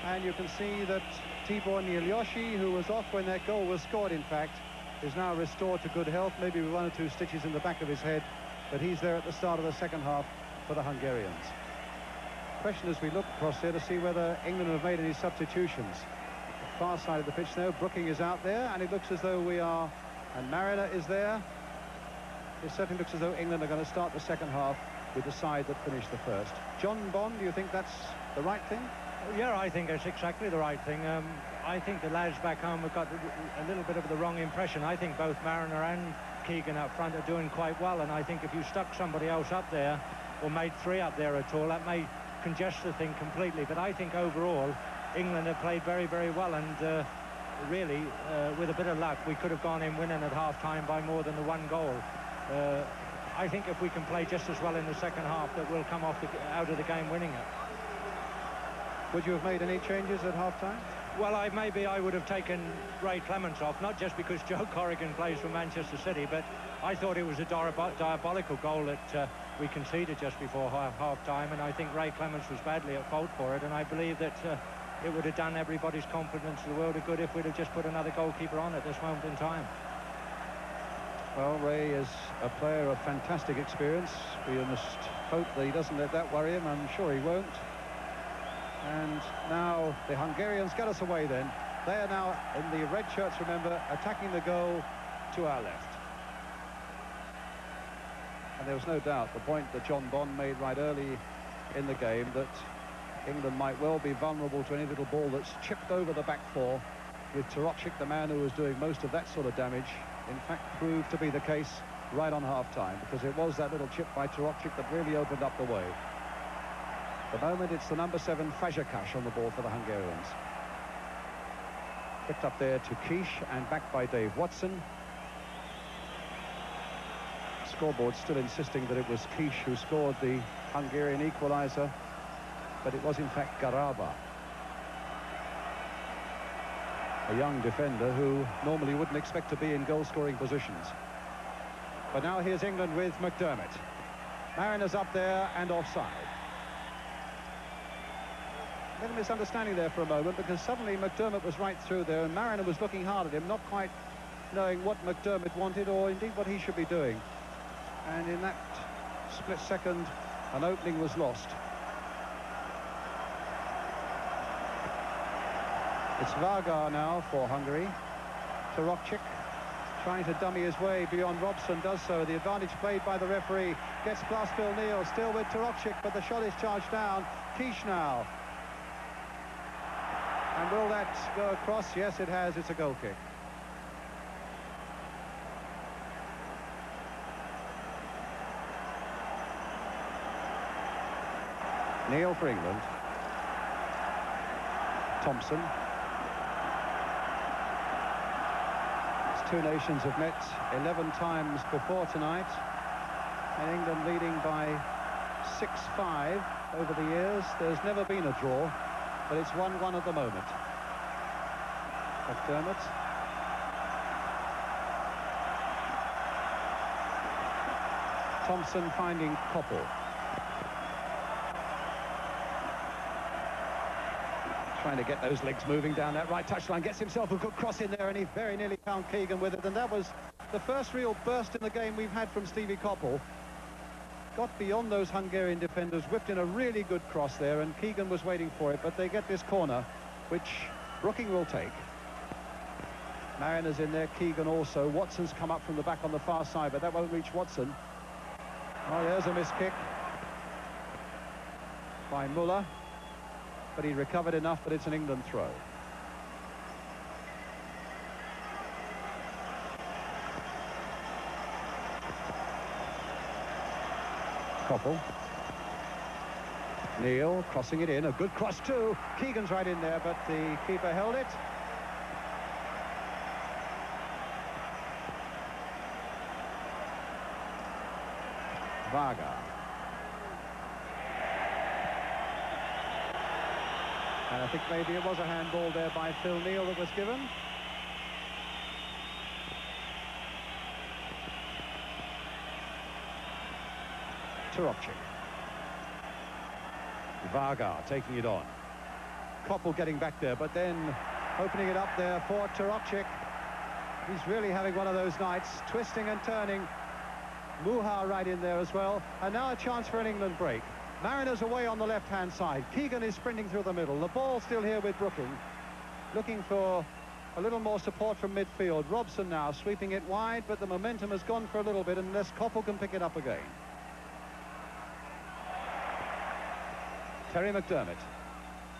And you can see that Tibor Ilyoshi, who was off when that goal was scored, in fact, is now restored to good health, maybe with 1 or 2 stitches in the back of his head, but he's there at the start of the second half for the Hungarians. Question as we look across there to see whether England have made any substitutions. The far side of the pitch now, Brooking is out there, and it looks as though and Mariner is there. It certainly looks as though England are going to start the second half with the side that finished the first. John Bond, do you think that's the right thing? Yeah, I think that's exactly the right thing. I think the lads back home have got a little bit of the wrong impression. I think both Mariner and Keegan up front are doing quite well, and I think if you stuck somebody else up there, or made 3 up there at all, that may congest the thing completely. But I think overall, England have played very, very well, and really, with a bit of luck, we could have gone in winning at half-time by more than the 1 goal. I think if we can play just as well in the second half, that we'll come off out of the game winning it. Would you have made any changes at half-time? Well, maybe I would have taken Ray Clements off, not just because Joe Corrigan plays for Manchester City, but I thought it was a diabolical goal that we conceded just before half-time, and I think Ray Clements was badly at fault for it, and I believe that it would have done everybody's confidence in the world of good if we'd have just put another goalkeeper on at this moment in time. Well, Ray is a player of fantastic experience. We must hope that he doesn't let that worry him. I'm sure he won't. And now the Hungarians get us away then. They are now in the red shirts, remember, attacking the goal to our left. And there was no doubt the point that John Bond made right early in the game, that England might well be vulnerable to any little ball that's chipped over the back four, with Torokcik, the man who was doing most of that sort of damage, in fact proved to be the case right on half-time, because it was that little chip by Torokcik that really opened up the way. At the moment, it's the number 7, Fazekas, on the ball for the Hungarians. Picked up there to Kish and back by Dave Watson. Scoreboard still insisting that it was Kish who scored the Hungarian equaliser, but it was in fact Garaba, a young defender who normally wouldn't expect to be in goal-scoring positions. But now here's England with McDermott. Mariners up there and offside. A little misunderstanding there for a moment, because suddenly McDermott was right through there and Mariner was looking hard at him, not quite knowing what McDermott wanted or indeed what he should be doing. And in that split second, an opening was lost. It's Varga now for Hungary. Torokcik trying to dummy his way beyond Robson, does so. The advantage played by the referee. Gets past Phil Neal, still with Torokcik, but the shot is charged down. Kish now. And will that go across? Yes, it has. It's a goal kick. Neal for England. Thompson. These two nations have met 11 times before tonight, and England leading by 6-5 over the years. There's never been a draw, but it's 1-1 at the moment. McDermott. Thompson finding Koppel. Trying to get those legs moving down that right touchline. Gets himself a good cross in there, and he very nearly found Keegan with it. And that was the first real burst in the game we've had from Stevie Koppel. Got beyond those Hungarian defenders, whipped in a really good cross there, and Keegan was waiting for it. But they get this corner, which Brooking will take. Mariners in there, Keegan also. Watson's come up from the back on the far side, but that won't reach Watson. Oh, there's a missed kick by Muller, but he recovered enough, but it's an England throw. Koppel. Neal crossing it in, a good cross too. Keegan's right in there, but the keeper held it. Varga. And I think maybe it was a handball there by Phil Neal that was given. Torokcik. Varga taking it on. Koppel getting back there, but then opening it up there for Torokcik. He's really having one of those nights, twisting and turning. Muha right in there as well. And now a chance for an England break. Mariners away on the left-hand side. Keegan is sprinting through the middle. The ball still here with Brooking, looking for a little more support from midfield. Robson now sweeping it wide, but the momentum has gone for a little bit unless Koppel can pick it up again. Terry McDermott.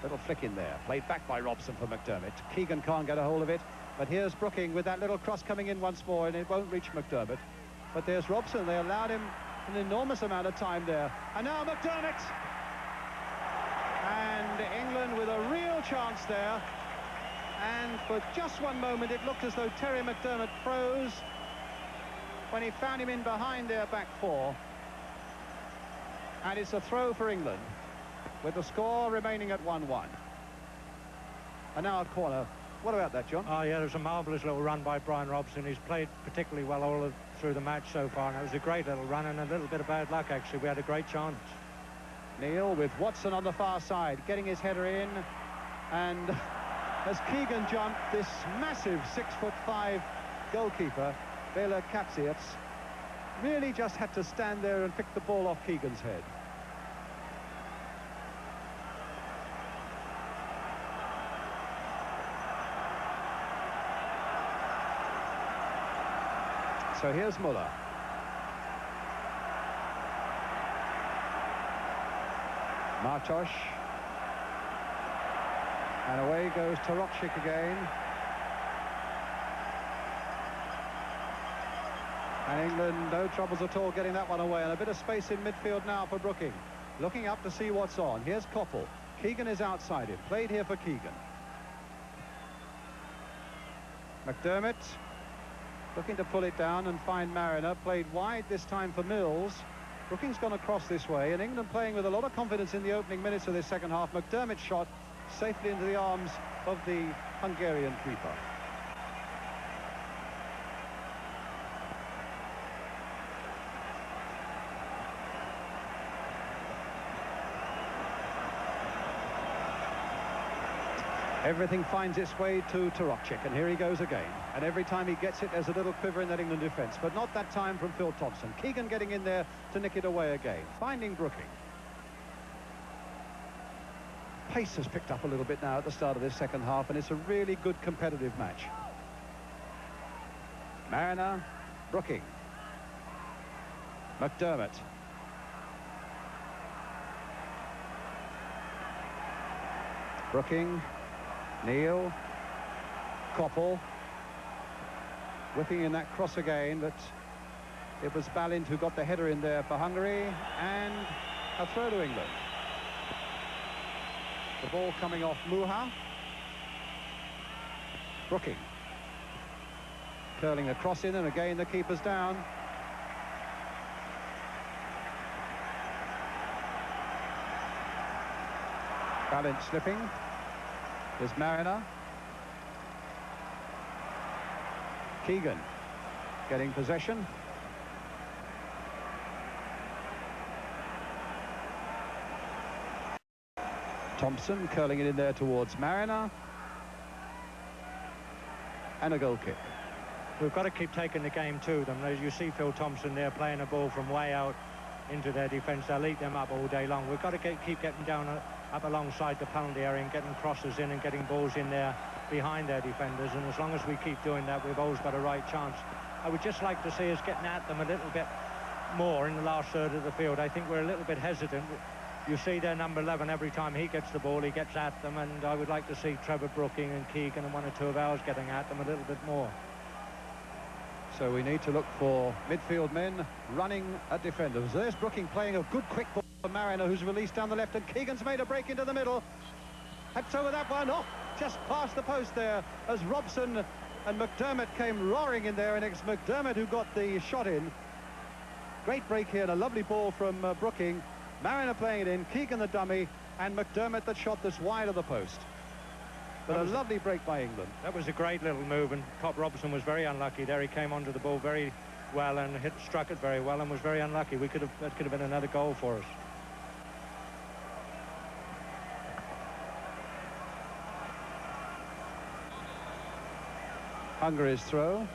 Little flick in there. Played back by Robson for McDermott. Keegan can't get a hold of it, but here's Brooking with that little cross coming in once more, and it won't reach McDermott. But there's Robson. They allowed him an enormous amount of time there. And now McDermott. And England with a real chance there. And for just one moment, it looked as though Terry McDermott froze when he found him in behind their back four. And it's a throw for England, with the score remaining at 1-1. And now a corner. What about that, John? Oh, yeah, it was a marvellous little run by Brian Robson. He's played particularly well through the match so far, and it was a great little run and a little bit of bad luck, actually. We had a great chance. Neil with Watson on the far side, getting his header in. And as Keegan jumped, this massive 6'5" goalkeeper, Bela Kapsiets, really just had to stand there and pick the ball off Keegan's head. So here's Muller. Martosh. And away goes Tarokchik again. And England, no troubles at all getting that one away. And a bit of space in midfield now for Brooking. Looking up to see what's on. Here's Koppel. Keegan is outside him. Played here for Keegan. McDermott looking to pull it down and find Mariner. Played wide this time for Mills. Brooking's gone across this way, and England playing with a lot of confidence in the opening minutes of this second half. McDermott's shot safely into the arms of the Hungarian keeper. Everything finds its way to Tarokchik, and here he goes again. And every time he gets it, there's a little quiver in that England defence, but not that time from Phil Thompson. Keegan getting in there to nick it away again, finding Brooking. Pace has picked up a little bit now at the start of this second half, and it's a really good competitive match. Mariner, Brooking, McDermott. Brooking, Neil, Koppel, whipping in that cross again, but it was Balint who got the header in there for Hungary, and a throw to England. The ball coming off Muha. Brooking. Curling a cross in, and again the keeper's down. Balint slipping. There's Mariner. Keegan getting possession. Thompson curling it in there towards Mariner. And a goal kick. We've got to keep taking the game to them. As you see Phil Thompson there playing a ball from way out into their defence. They'll eat them up all day long. We've got to keep getting down up alongside the penalty area and getting crosses in and getting balls in there behind their defenders. And as long as we keep doing that, we've always got a right chance. I would just like to see us getting at them a little bit more in the last third of the field. I think we're a little bit hesitant. You see their number 11, every time he gets the ball, he gets at them, and I would like to see Trevor Brooking and Keegan and one or two of ours getting at them a little bit more. So we need to look for midfield men running at defenders. There's Brooking playing a good quick ball for Mariner, who's released down the left, and Keegan's made a break into the middle. Heads over that one, off just past the post there, as Robson and McDermott came roaring in there, and it's McDermott who got the shot in. Great break here, and a lovely ball from Brooking. Mariner playing it in, Keegan the dummy, and McDermott that shot this wide of the post. But a lovely break by England. That was a great little move, and Cop Robson was very unlucky there. He came onto the ball very well and struck it very well and was very unlucky. That could have been another goal for us. Hungary's throw.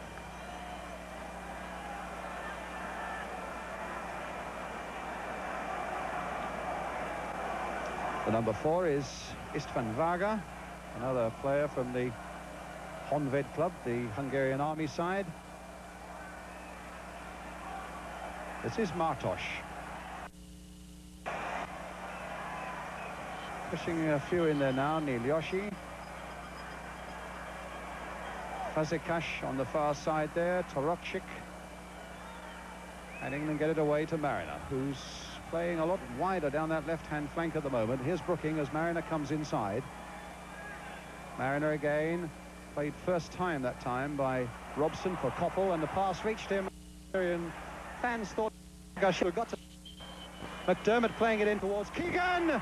The number 4 is Istvan Varga, another player from the Honved club, the Hungarian army side. This is Martosh. Pushing a few in there now, Neil Yoshi. Fazekash on the far side there, Tarokchik. And England get it away to Mariner, who's playing a lot wider down that left-hand flank at the moment. Here's Brooking as Mariner comes inside. Mariner again, played first time that time by Robson for Koppel, and the pass reached him. Fans thought should have got to McDermott playing it in towards Keegan.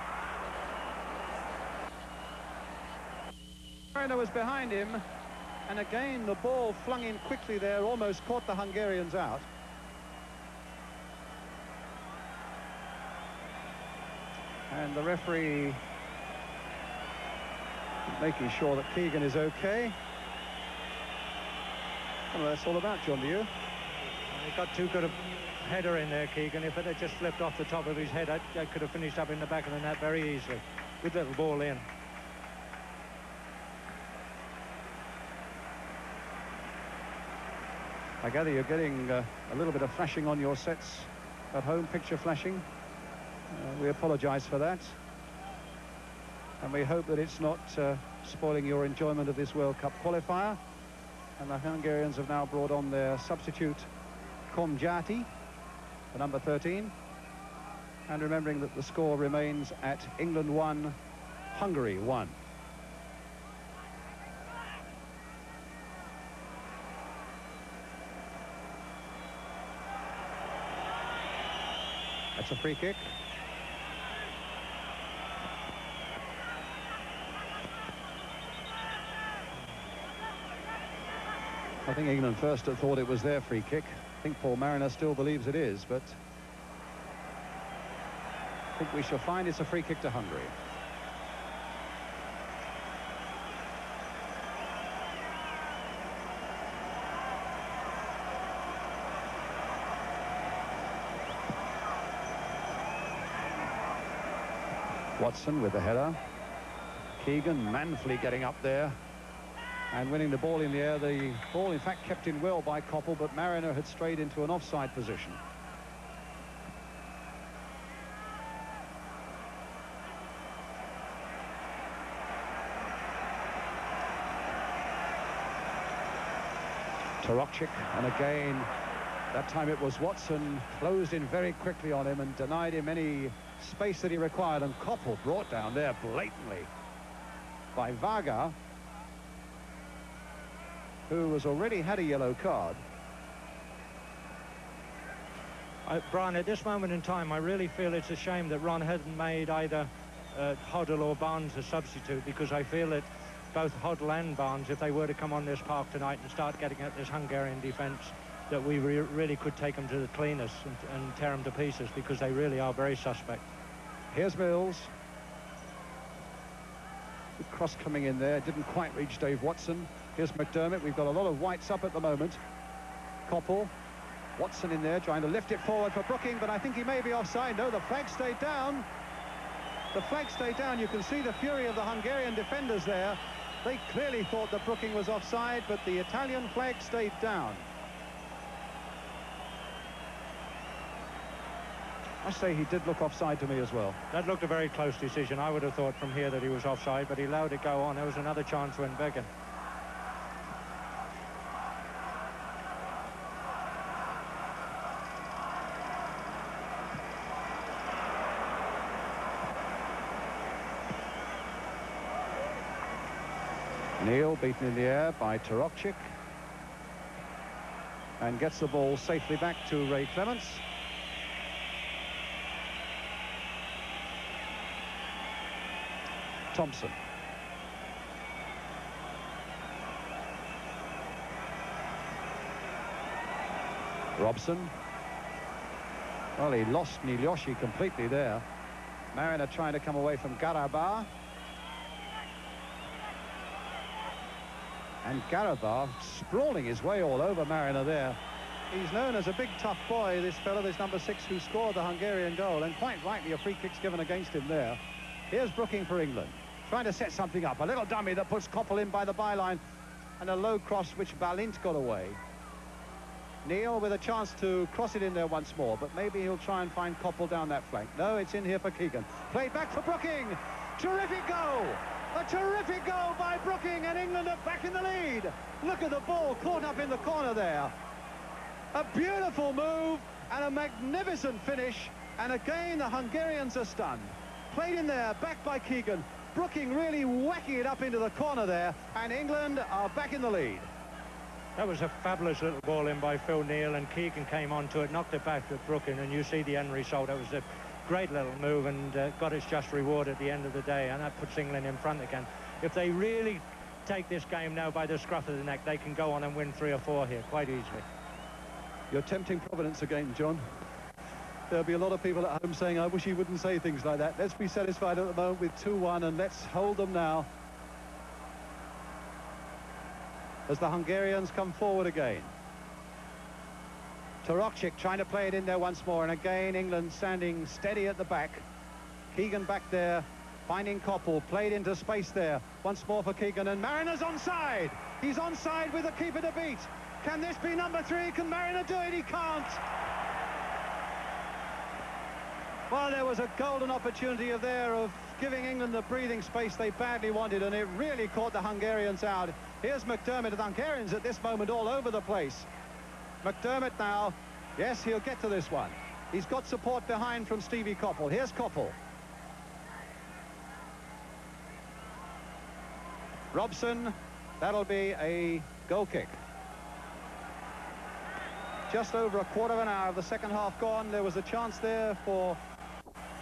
Mariner was behind him, and again the ball flung in quickly there, almost caught the Hungarians out. And the referee making sure that Keegan is okay. Well, that's all about, John, to you. He got too good a header in there, Keegan. If it had just flipped off the top of his head, that could have finished up in the back of the net very easily. Good little ball in. I gather you're getting a little bit of flashing on your sets at home, picture flashing. We apologize for that. And we hope that it's not spoiling your enjoyment of this World Cup qualifier. And the Hungarians have now brought on their substitute, Komjati, the number 13. And remembering that the score remains at England 1, Hungary 1. That's a free kick. I think England first thought it was their free kick. I think Paul Mariner still believes it is, but I think we shall find it's a free kick to Hungary. Watson with the header. Keegan manfully getting up there and winning the ball in the air. The ball, in fact, kept in well by Koppel, but Mariner had strayed into an offside position. Tarokchik, and again, that time it was Watson, closed in very quickly on him and denied him any space that he required, and Koppel brought down there blatantly by Varga, who has already had a yellow card. Brian, at this moment in time, I really feel it's a shame that Ron hadn't made either Hoddle or Barnes a substitute, because I feel that both Hoddle and Barnes, if they were to come on this park tonight and start getting at this Hungarian defence, that we really could take them to the cleaners and tear them to pieces, because they really are very suspect. Here's Mills. Good cross coming in there, didn't quite reach Dave Watson. Here's McDermott. We've got a lot of whites up at the moment. Koppel, Watson in there trying to lift it forward for Brooking, but I think he may be offside. No, the flag stayed down. The flag stayed down. You can see the fury of the Hungarian defenders there. They clearly thought that Brooking was offside, but the Italian flag stayed down. I say he did look offside to me as well. That looked a very close decision. I would have thought from here that he was offside, but he allowed it go on. There was another chance when begging. Neil beaten in the air by Tarokchik and gets the ball safely back to Ray Clements. Thompson. Robson. Well, he lost Nilyoshi completely there. Mariner trying to come away from Garabah. And Garabah sprawling his way all over Mariner there. He's known as a big tough boy, this fellow, this number 6 who scored the Hungarian goal, and quite rightly a free kick's given against him there. Here's Brooking for England, trying to set something up. A little dummy that puts Koppel in by the byline, and a low cross which Balint got away. Neil with a chance to cross it in there once more, but maybe he'll try and find Koppel down that flank. No, it's in here for Keegan. Played back for Brooking. Terrific goal! A terrific goal by Brooking, and England are back in the lead. Look at the ball caught up in the corner there. A beautiful move and a magnificent finish, and again the Hungarians are stunned. Played in there, back by Keegan. Brooking really whacking it up into the corner there, and England are back in the lead. That was a fabulous little ball in by Phil Neal, and Keegan came onto it, knocked it back at Brooking, and you see the end result. It was a great little move and got its just reward at the end of the day, and that puts England in front again. If they really take this game now by the scruff of the neck. They can go on and win 3 or 4 here quite easily. You're tempting Providence again, John. There'll be a lot of people at home saying, I wish he wouldn't say things like that. Let's be satisfied at the moment with 2-1, and let's hold them now as the Hungarians come forward again. Torokcic trying to play it in there once more, and again England standing steady at the back. Keegan back there, finding Koppel, played into space there. Once more for Keegan, and Marriner onside. He's onside with the keeper to beat. Can this be number 3? Can Marriner do it? He can't. Well, there was a golden opportunity there of giving England the breathing space they badly wanted, and it really caught the Hungarians out. Here's McDermott, and the Hungarians at this moment all over the place. McDermott now, yes, he'll get to this one. He's got support behind from Stevie Koppel. Here's Koppel. Robson, that'll be a goal kick. Just over a quarter of an hour of the second half gone. There was a chance there for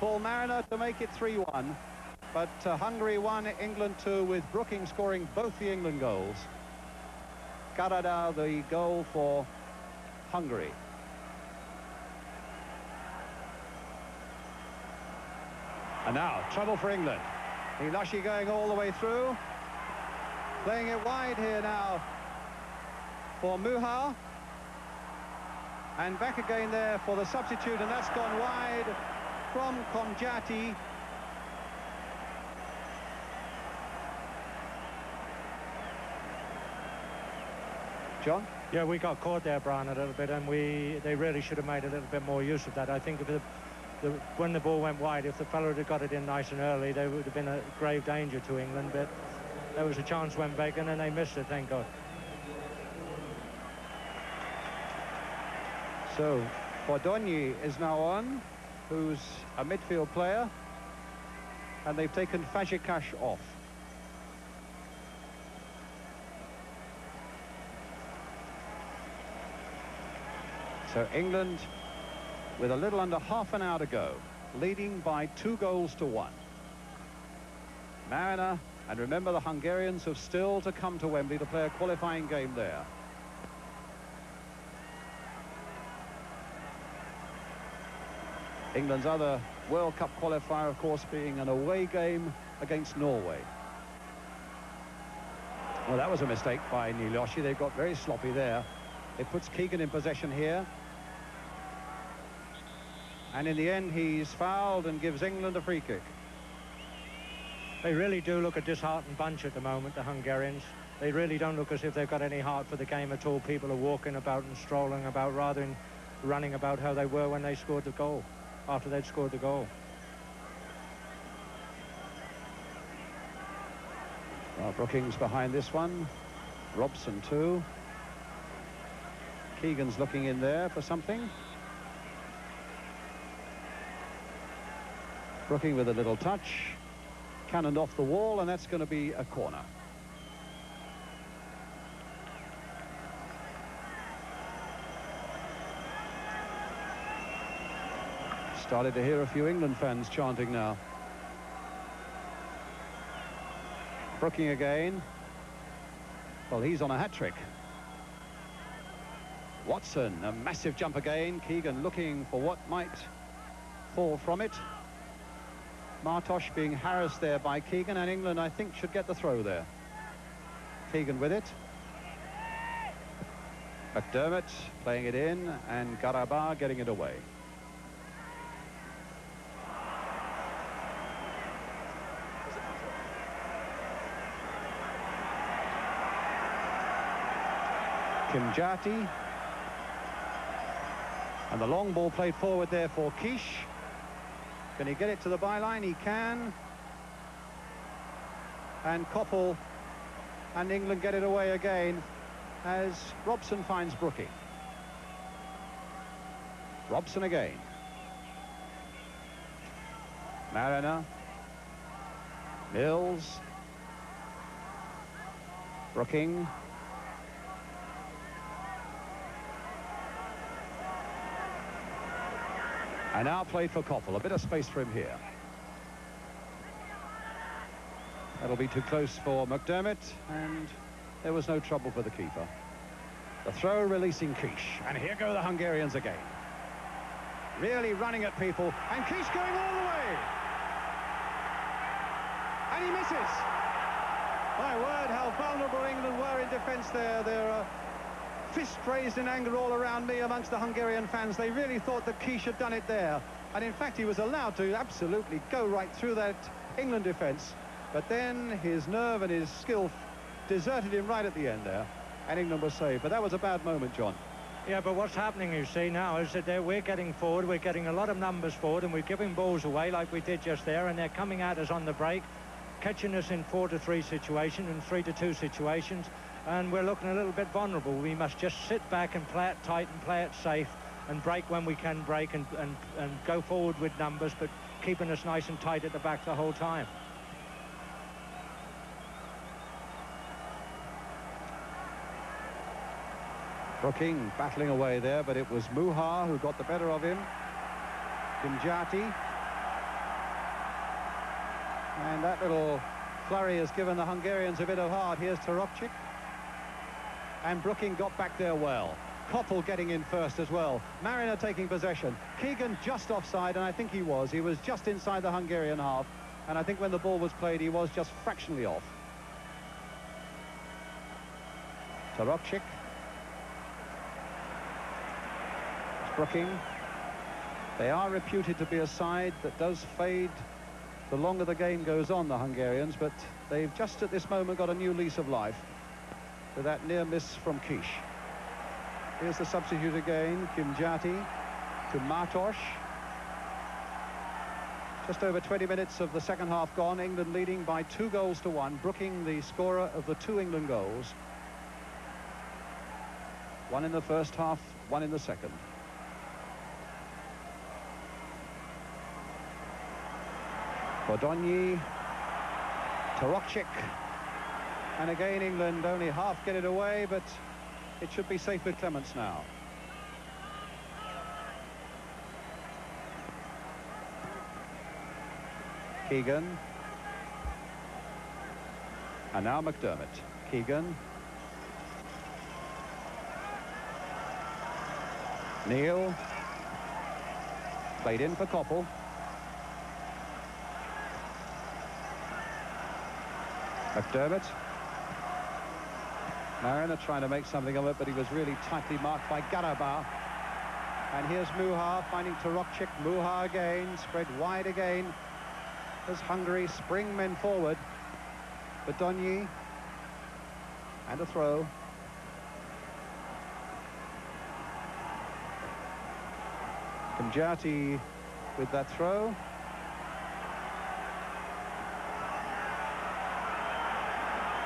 Paul Marriner to make it 3-1. But Hungary 1, England 2, with Brooking scoring both the England goals. Karada the goal for Hungary. And now, trouble for England. Hilashi going all the way through. Playing it wide here now for Muha. And back again there for the substitute, and that's gone wide from Konjati. John? Yeah, we got caught there, Brian, a little bit, and they really should have made a little bit more use of that. I think if when the ball went wide, if the fellow had got it in nice and early, there would have been a grave danger to England, but there was a chance when vacant, and they missed it, thank God. So, Bordogni is now on, who's a midfield player, and they've taken Fazekas off. So England, with a little under half an hour to go, leading by 2-1. Marriner, and remember the Hungarians have still to come to Wembley to play a qualifying game there. England's other World Cup qualifier, of course, being an away game against Norway. Well, that was a mistake by Niloshi. They've got very sloppy there. It puts Keegan in possession here. And in the end, he's fouled and gives England a free kick. They really do look a disheartened bunch at the moment, the Hungarians. They really don't look as if they've got any heart for the game at all. People are walking about and strolling about rather than running about how they were when they scored the goal, after they'd scored the goal. Well, Brookings behind this one. Robson too. Keegan's looking in there for something. Brooking with a little touch. Cannoned off the wall, and that's going to be a corner. Started to hear a few England fans chanting now. Brooking again. Well, he's on a hat-trick. Watson, a massive jump again. Keegan looking for what might fall from it. Martosh being harassed there by Keegan, and England, I think, should get the throw there. Keegan with it. McDermott playing it in, and Garabar getting it away. Kimjati. And the long ball played forward there for Kish. Can he get it to the byline? He can. And Koppel and England get it away again as Robson finds Brooking. Robson again. Marriner. Mills. Brooking. And now played for Koppel. A bit of space for him here. That'll be too close for McDermott, and there was no trouble for the keeper. The throw releasing Kish, and here go the Hungarians again. Really running at people, and Kish going all the way. And he misses. My word, how vulnerable England were in defence there. There are fists raised in anger all around me amongst the Hungarian fans. They really thought that Kish had done it there. And in fact, he was allowed to absolutely go right through that England defence. But then his nerve and his skill deserted him right at the end there. And England was saved. But that was a bad moment, John. Yeah, but what's happening, you see, now is that we're getting forward, we're getting a lot of numbers forward, and we're giving balls away like we did just there, and they're coming at us on the break, catching us in 4-3 situations and 3-2 situations, and we're looking a little bit vulnerable. We must just sit back and play it tight and play it safe and break when we can break and go forward with numbers, but keeping us nice and tight at the back the whole time. Brooking battling away there, but it was Muha who got the better of him. Kimjati. And that little flurry has given the Hungarians a bit of heart. Here's Tarokcic. And Brooking got back there well. Koppel getting in first as well. Mariner taking possession. Keegan just offside, and I think he was. He was just inside the Hungarian half. And I think when the ball was played, he was just fractionally off. Tarokcic. Brooking. They are reputed to be a side that does fade the longer the game goes on, the Hungarians, but they've just at this moment got a new lease of life with that near miss from Kish. Here's the substitute again, Kimjati to Martos. Just over 20 minutes of the second half gone, England leading by 2-1. Brooking the scorer of the 2 England goals. 1 in the first half, 1 in the second. Bodonyi, Tarokcic, and again England only half get it away, but it should be safe with Clements now. Keegan, and now McDermott. Keegan, Neil, played in for Koppel. McDermott. Mariner trying to make something of it, but he was really tightly marked by Garaba. And here's Muha finding Tarokcic. Muha again, spread wide again as Hungary spring men forward. Bodonyi, and a throw. Kimjati with that throw.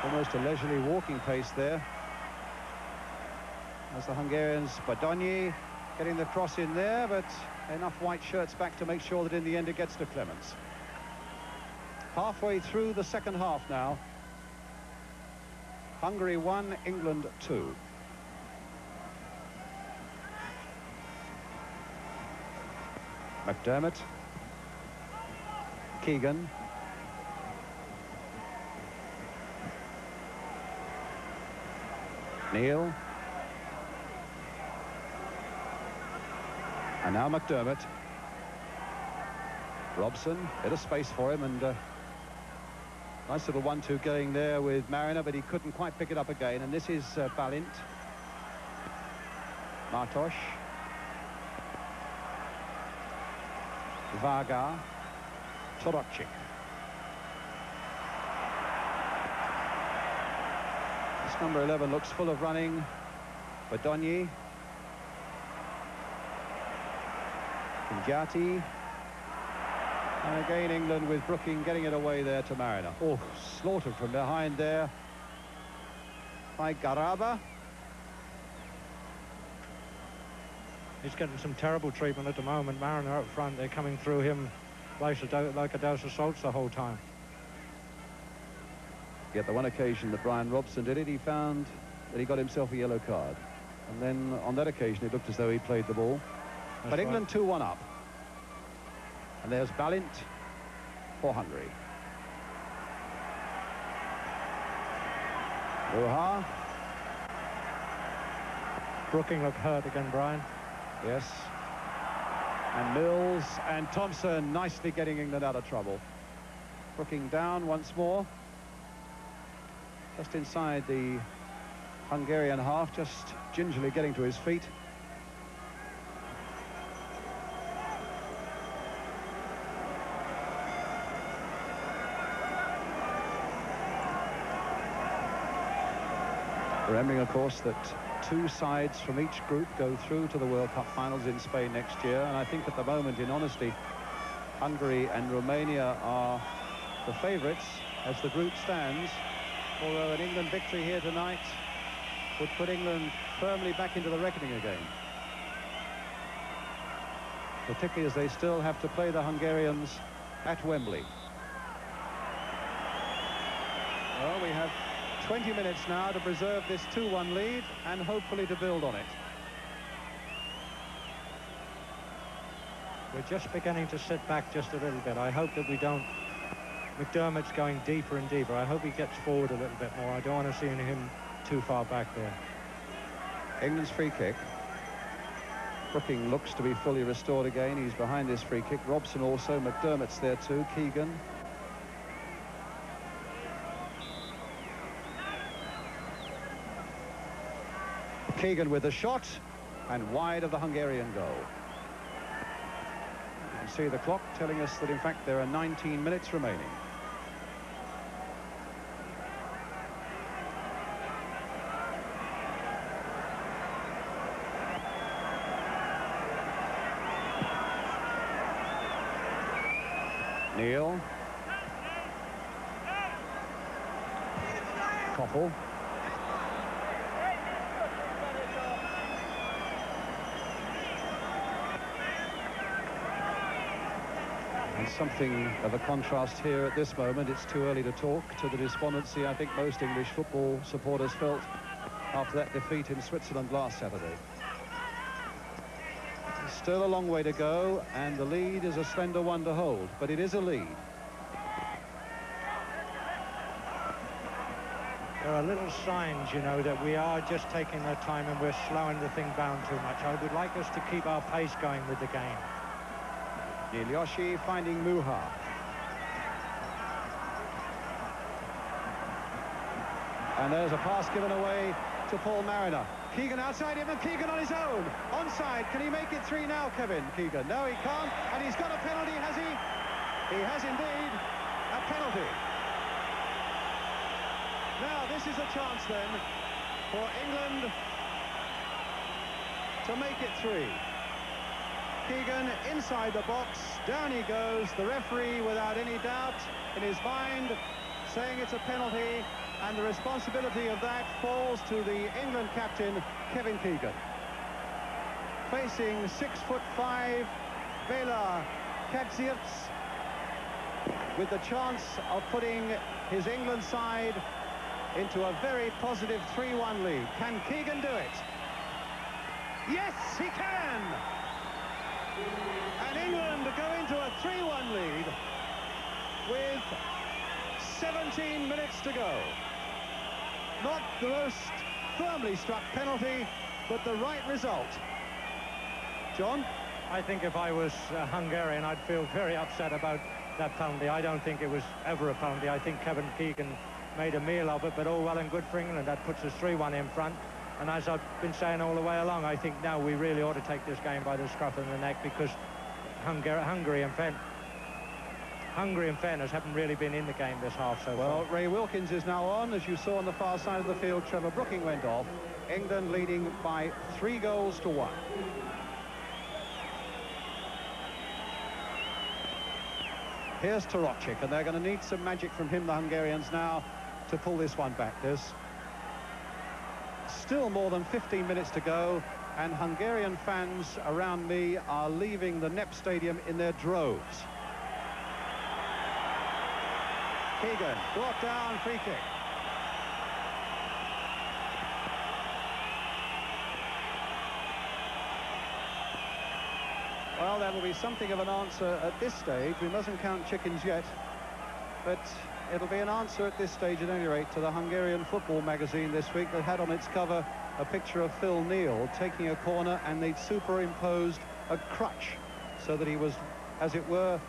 Almost a leisurely walking pace there as the Hungarians. Bodonyi getting the cross in there, but enough white shirts back to make sure that in the end it gets to Clements. Halfway through the second half now. Hungary 1, England 2. McDermott, Keegan, Neil, and now McDermott. Robson, bit of space for him, and nice little 1-2 going there with Mariner, but he couldn't quite pick it up again. And this is Balint, Martos, Varga, Tarokcic. This number 11 looks full of running. Bodonyi, Kimjati, and again England with Brooking getting it away there to Mariner. Oh, slaughtered from behind there by Garaba. He's getting some terrible treatment at the moment. Mariner up front, they're coming through him like a dose of salts the whole time. Yet the one occasion that Brian Robson did it, he found that he got himself a yellow card. And then on that occasion, it looked as though he played the ball. That's but England right. 2-1 up. And there's Balint for Hungary. Muha. Brooking looked hurt again, Brian. Yes. And Mills and Thompson nicely getting England out of trouble. Brooking down once more. Just inside the Hungarian half, just gingerly getting to his feet. Remembering, of course, that 2 sides from each group go through to the World Cup finals in Spain next year, and I think at the moment, in honesty, Hungary and Romania are the favourites as the group stands, although an England victory here tonight would put England firmly back into the reckoning again, particularly as they still have to play the Hungarians at Wembley. Well, we have 20 minutes now to preserve this 2-1 lead and hopefully to build on it. We're just beginning to sit back just a little bit. I hope that we don't... McDermott's going deeper and deeper. I hope he gets forward a little bit more. I don't want to see him too far back there. England's free kick. Brooking looks to be fully restored again. He's behind this free kick. Robson also. McDermott's there too. Keegan. Keegan with the shot, and wide of the Hungarian goal. You can see the clock telling us that in fact there are 19 minutes remaining. Neil. Koppel. And something of a contrast here at this moment. It's too early to talk to the despondency I think most English football supporters felt after that defeat in Switzerland last Saturday. Still a long way to go, and the lead is a slender one to hold, but it is a lead. There are little signs, you know, that we are just taking our time and we're slowing the thing down too much. I would like us to keep our pace going with the game. Ilyoshi finding Muha. And there's a pass given away to Paul Mariner. Keegan outside him, and Keegan on his own. Onside. Can he make it 3 now, Kevin? Keegan. No, he can't. And he's got a penalty, has he? He has indeed a penalty. Now, this is a chance then for England to make it 3. Keegan inside the box. Down he goes. The referee, without any doubt in his mind, saying it's a penalty. And the responsibility of that falls to the England captain, Kevin Keegan. Facing 6'5", Bela Kadziertz, with the chance of putting his England side into a very positive 3-1 lead. Can Keegan do it? Yes, he can! And England go into a 3-1 lead with 17 minutes to go. Not the most firmly struck penalty, but the right result. John? I think if I was Hungarian, I'd feel very upset about that penalty. I don't think it was ever a penalty. I think Kevin Keegan made a meal of it, but all well and good for England. That puts us 3-1 in front. And as I've been saying all the way along, I think now we really ought to take this game by the scruff of the neck, because Hungary in fairness haven't really been in the game this half so far. Well, Ray Wilkins is now on. As you saw on the far side of the field, Trevor Brooking went off. England leading by 3-1. Here's Tarocic, and they're going to need some magic from him, the Hungarians, now to pull this one back. There's still more than 15 minutes to go, and Hungarian fans around me are leaving the NEP Stadium in their droves. Keegan, brought down, free kick. Well, that will be something of an answer at this stage. We mustn't count chickens yet, but it'll be an answer at this stage, at any rate, to the Hungarian football magazine this week that had on its cover a picture of Phil Neal taking a corner, and they'd superimposed a crutch so that he was, as it were,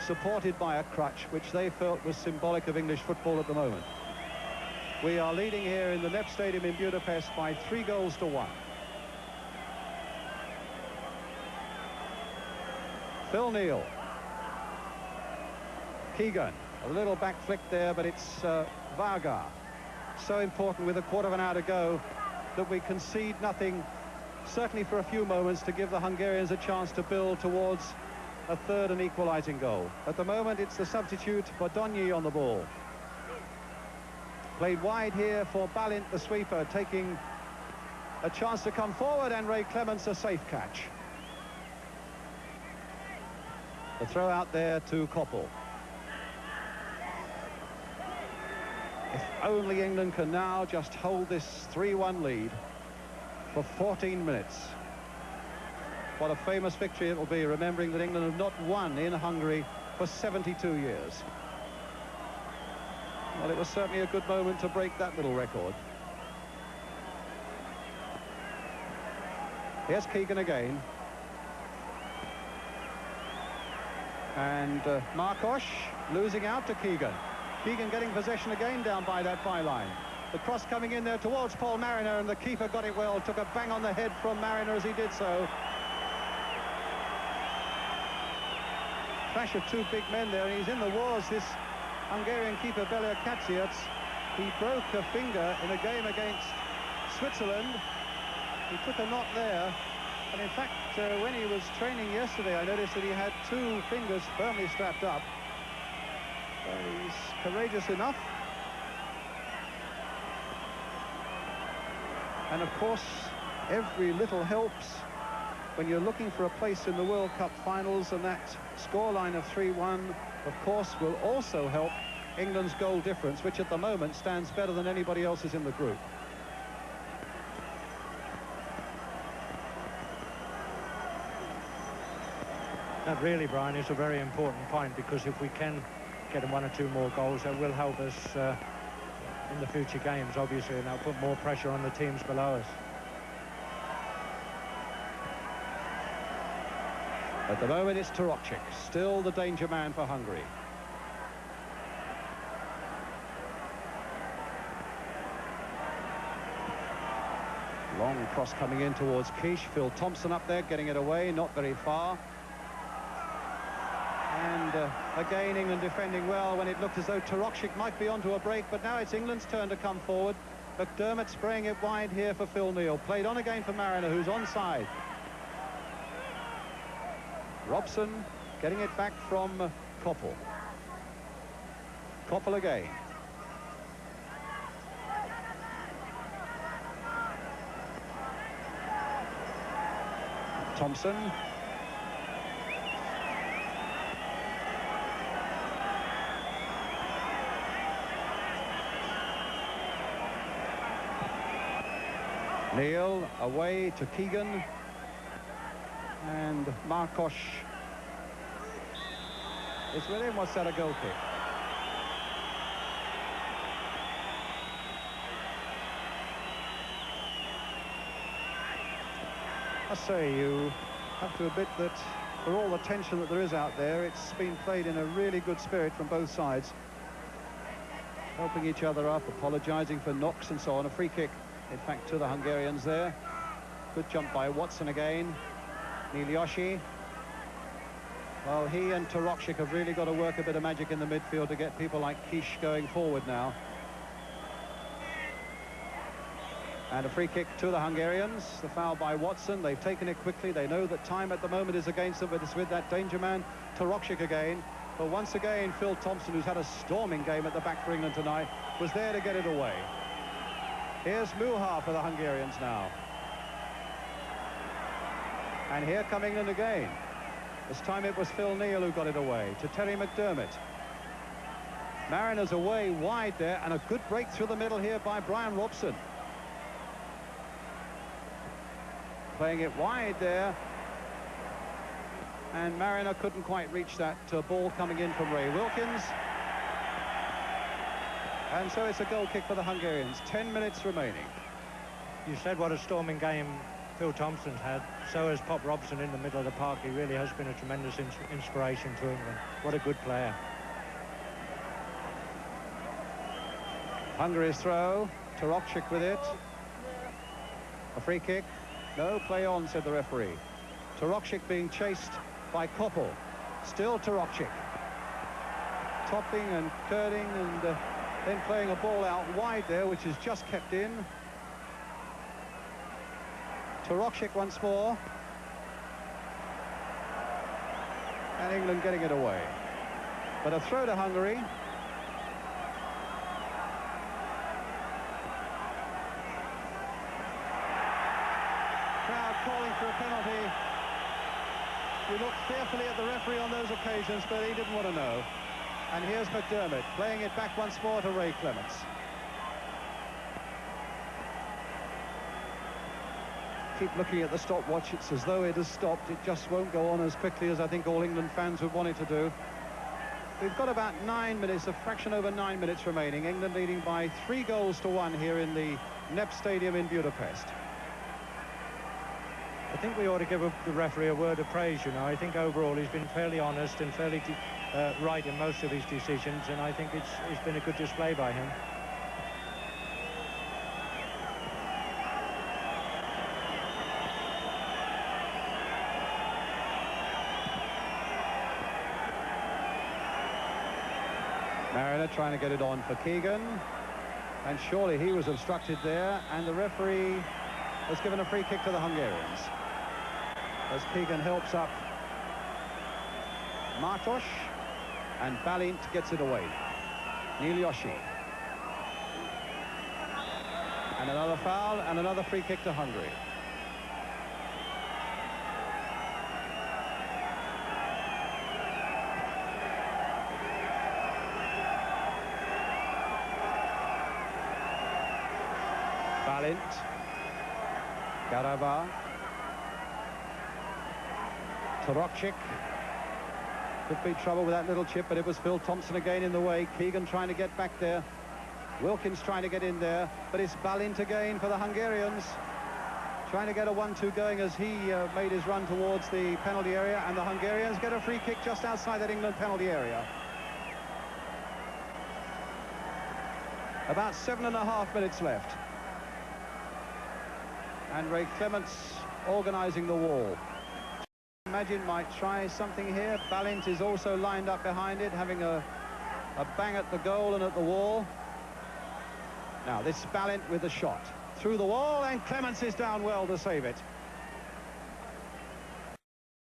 supported by a crutch, which they felt was symbolic of English football at the moment. We are leading here in the Nep Stadium in Budapest by 3-1. Phil Neal. Keegan. A little back flick there, but it's Varga. So important with a quarter of an hour to go that we concede nothing, certainly for a few moments, to give the Hungarians a chance to build towards a third and equalizing goal. At the moment, it's the substitute Bodonyi on the ball. Played wide here for Balint, the sweeper, taking a chance to come forward, and Ray Clements a safe catch. The throw out there to Koppel. If only England can now just hold this 3-1 lead for 14 minutes. What a famous victory it will be, remembering that England have not won in Hungary for 72 years. Well, it was certainly a good moment to break that little record. Here's Keegan again. And Markos losing out to Keegan. Keegan getting possession again down by that byline. The cross coming in there towards Paul Mariner, and the keeper got it well. Took a bang on the head from Mariner as he did so. Clash of two big men there, and he's in the wars, this Hungarian keeper Belia Katsiats. He broke a finger in a game against Switzerland. He took a knock there, and in fact when he was training yesterday, I noticed that he had two fingers firmly strapped up. He's courageous enough. And of course, every little helps when you're looking for a place in the World Cup finals, and that scoreline of 3-1, of course, will also help England's goal difference, which at the moment stands better than anybody else's in the group. That really, Brian, is a very important point, because if we can get one or two more goals, that will help us in the future games, obviously, and that'll put more pressure on the teams below us. At the moment, it's Torokcic, still the danger man for Hungary. Long cross coming in towards Quiche. Phil Thompson up there, getting it away, not very far. And again, England defending well when it looked as though Torokcic might be onto a break, but now it's England's turn to come forward. McDermott spraying it wide here for Phil Neal. Played on again for Mariner, who's onside. Robson getting it back from Koppel. Koppel again. Thompson. Neal away to Keegan. And Markos is with him. What's that, a goal kick? I say, you have to admit that for all the tension that there is out there, it's been played in a really good spirit from both sides, helping each other up, apologising for knocks and so on. A free kick, in fact, to the Hungarians there. Good jump by Watson again. Milioshi. Well, he and Torokcic have really got to work a bit of magic in the midfield to get people like Quiche going forward now. And a free kick to the Hungarians. The foul by Watson. They've taken it quickly. They know that time at the moment is against them, but it's with that danger man, Torokcic again. But once again, Phil Thompson, who's had a storming game at the back for England tonight, was there to get it away. Here's Muha for the Hungarians now. And here come England again. This time it was Phil Neal who got it away to Terry McDermott. Mariners away wide there, and a good break through the middle here by Brian Robson. Playing it wide there. And Mariner couldn't quite reach that ball coming in from Ray Wilkins. And so it's a goal kick for the Hungarians. 10 minutes remaining. You said what a storming game Phil Thompson's had. So has Pop Robson in the middle of the park. He really has been a tremendous inspiration to England. What a good player. Hungary's throw. Turokchik with it. A free kick. No, play on, said the referee. Turokchik being chased by Koppel. Still Turokchik. Topping and curling and then playing a ball out wide there, which is just kept in. Turokchik once more. And England getting it away. But a throw to Hungary. Crowd calling for a penalty. We looked fearfully at the referee on those occasions, but he didn't want to know. And here's McDermott playing it back once more to Ray Clements. Keep looking at the stopwatch. It's as though it has stopped. It just won't go on as quickly as I think all England fans would want it to do. We've got about 9 minutes, a fraction over 9 minutes remaining. England leading by 3-1 here in the NEP Stadium in Budapest. I think we ought to give the referee a word of praise, you know. I think overall he's been fairly honest and fairly right in most of his decisions, and I think it's been a good display by him. Mariner trying to get it on for Keegan, and surely he was obstructed there, and the referee has given a free kick to the Hungarians as Keegan helps up Martos, and Balint gets it away. Nilyoshi. And another foul and another free kick to Hungary. Balint. Garava. Turokchik. Could be trouble with that little chip, but it was Phil Thompson again in the way. Keegan trying to get back there. Wilkins trying to get in there, but it's Balint again for the Hungarians. Trying to get a 1-2 going as he made his run towards the penalty area, and the Hungarians get a free kick just outside that England penalty area. About 7.5 minutes left. And Ray Clements organising the wall. Imagine might try something here. Balint is also lined up behind it, having a bang at the goal and at the wall. Now this Balint with the shot through the wall, and Clements is down well to save it.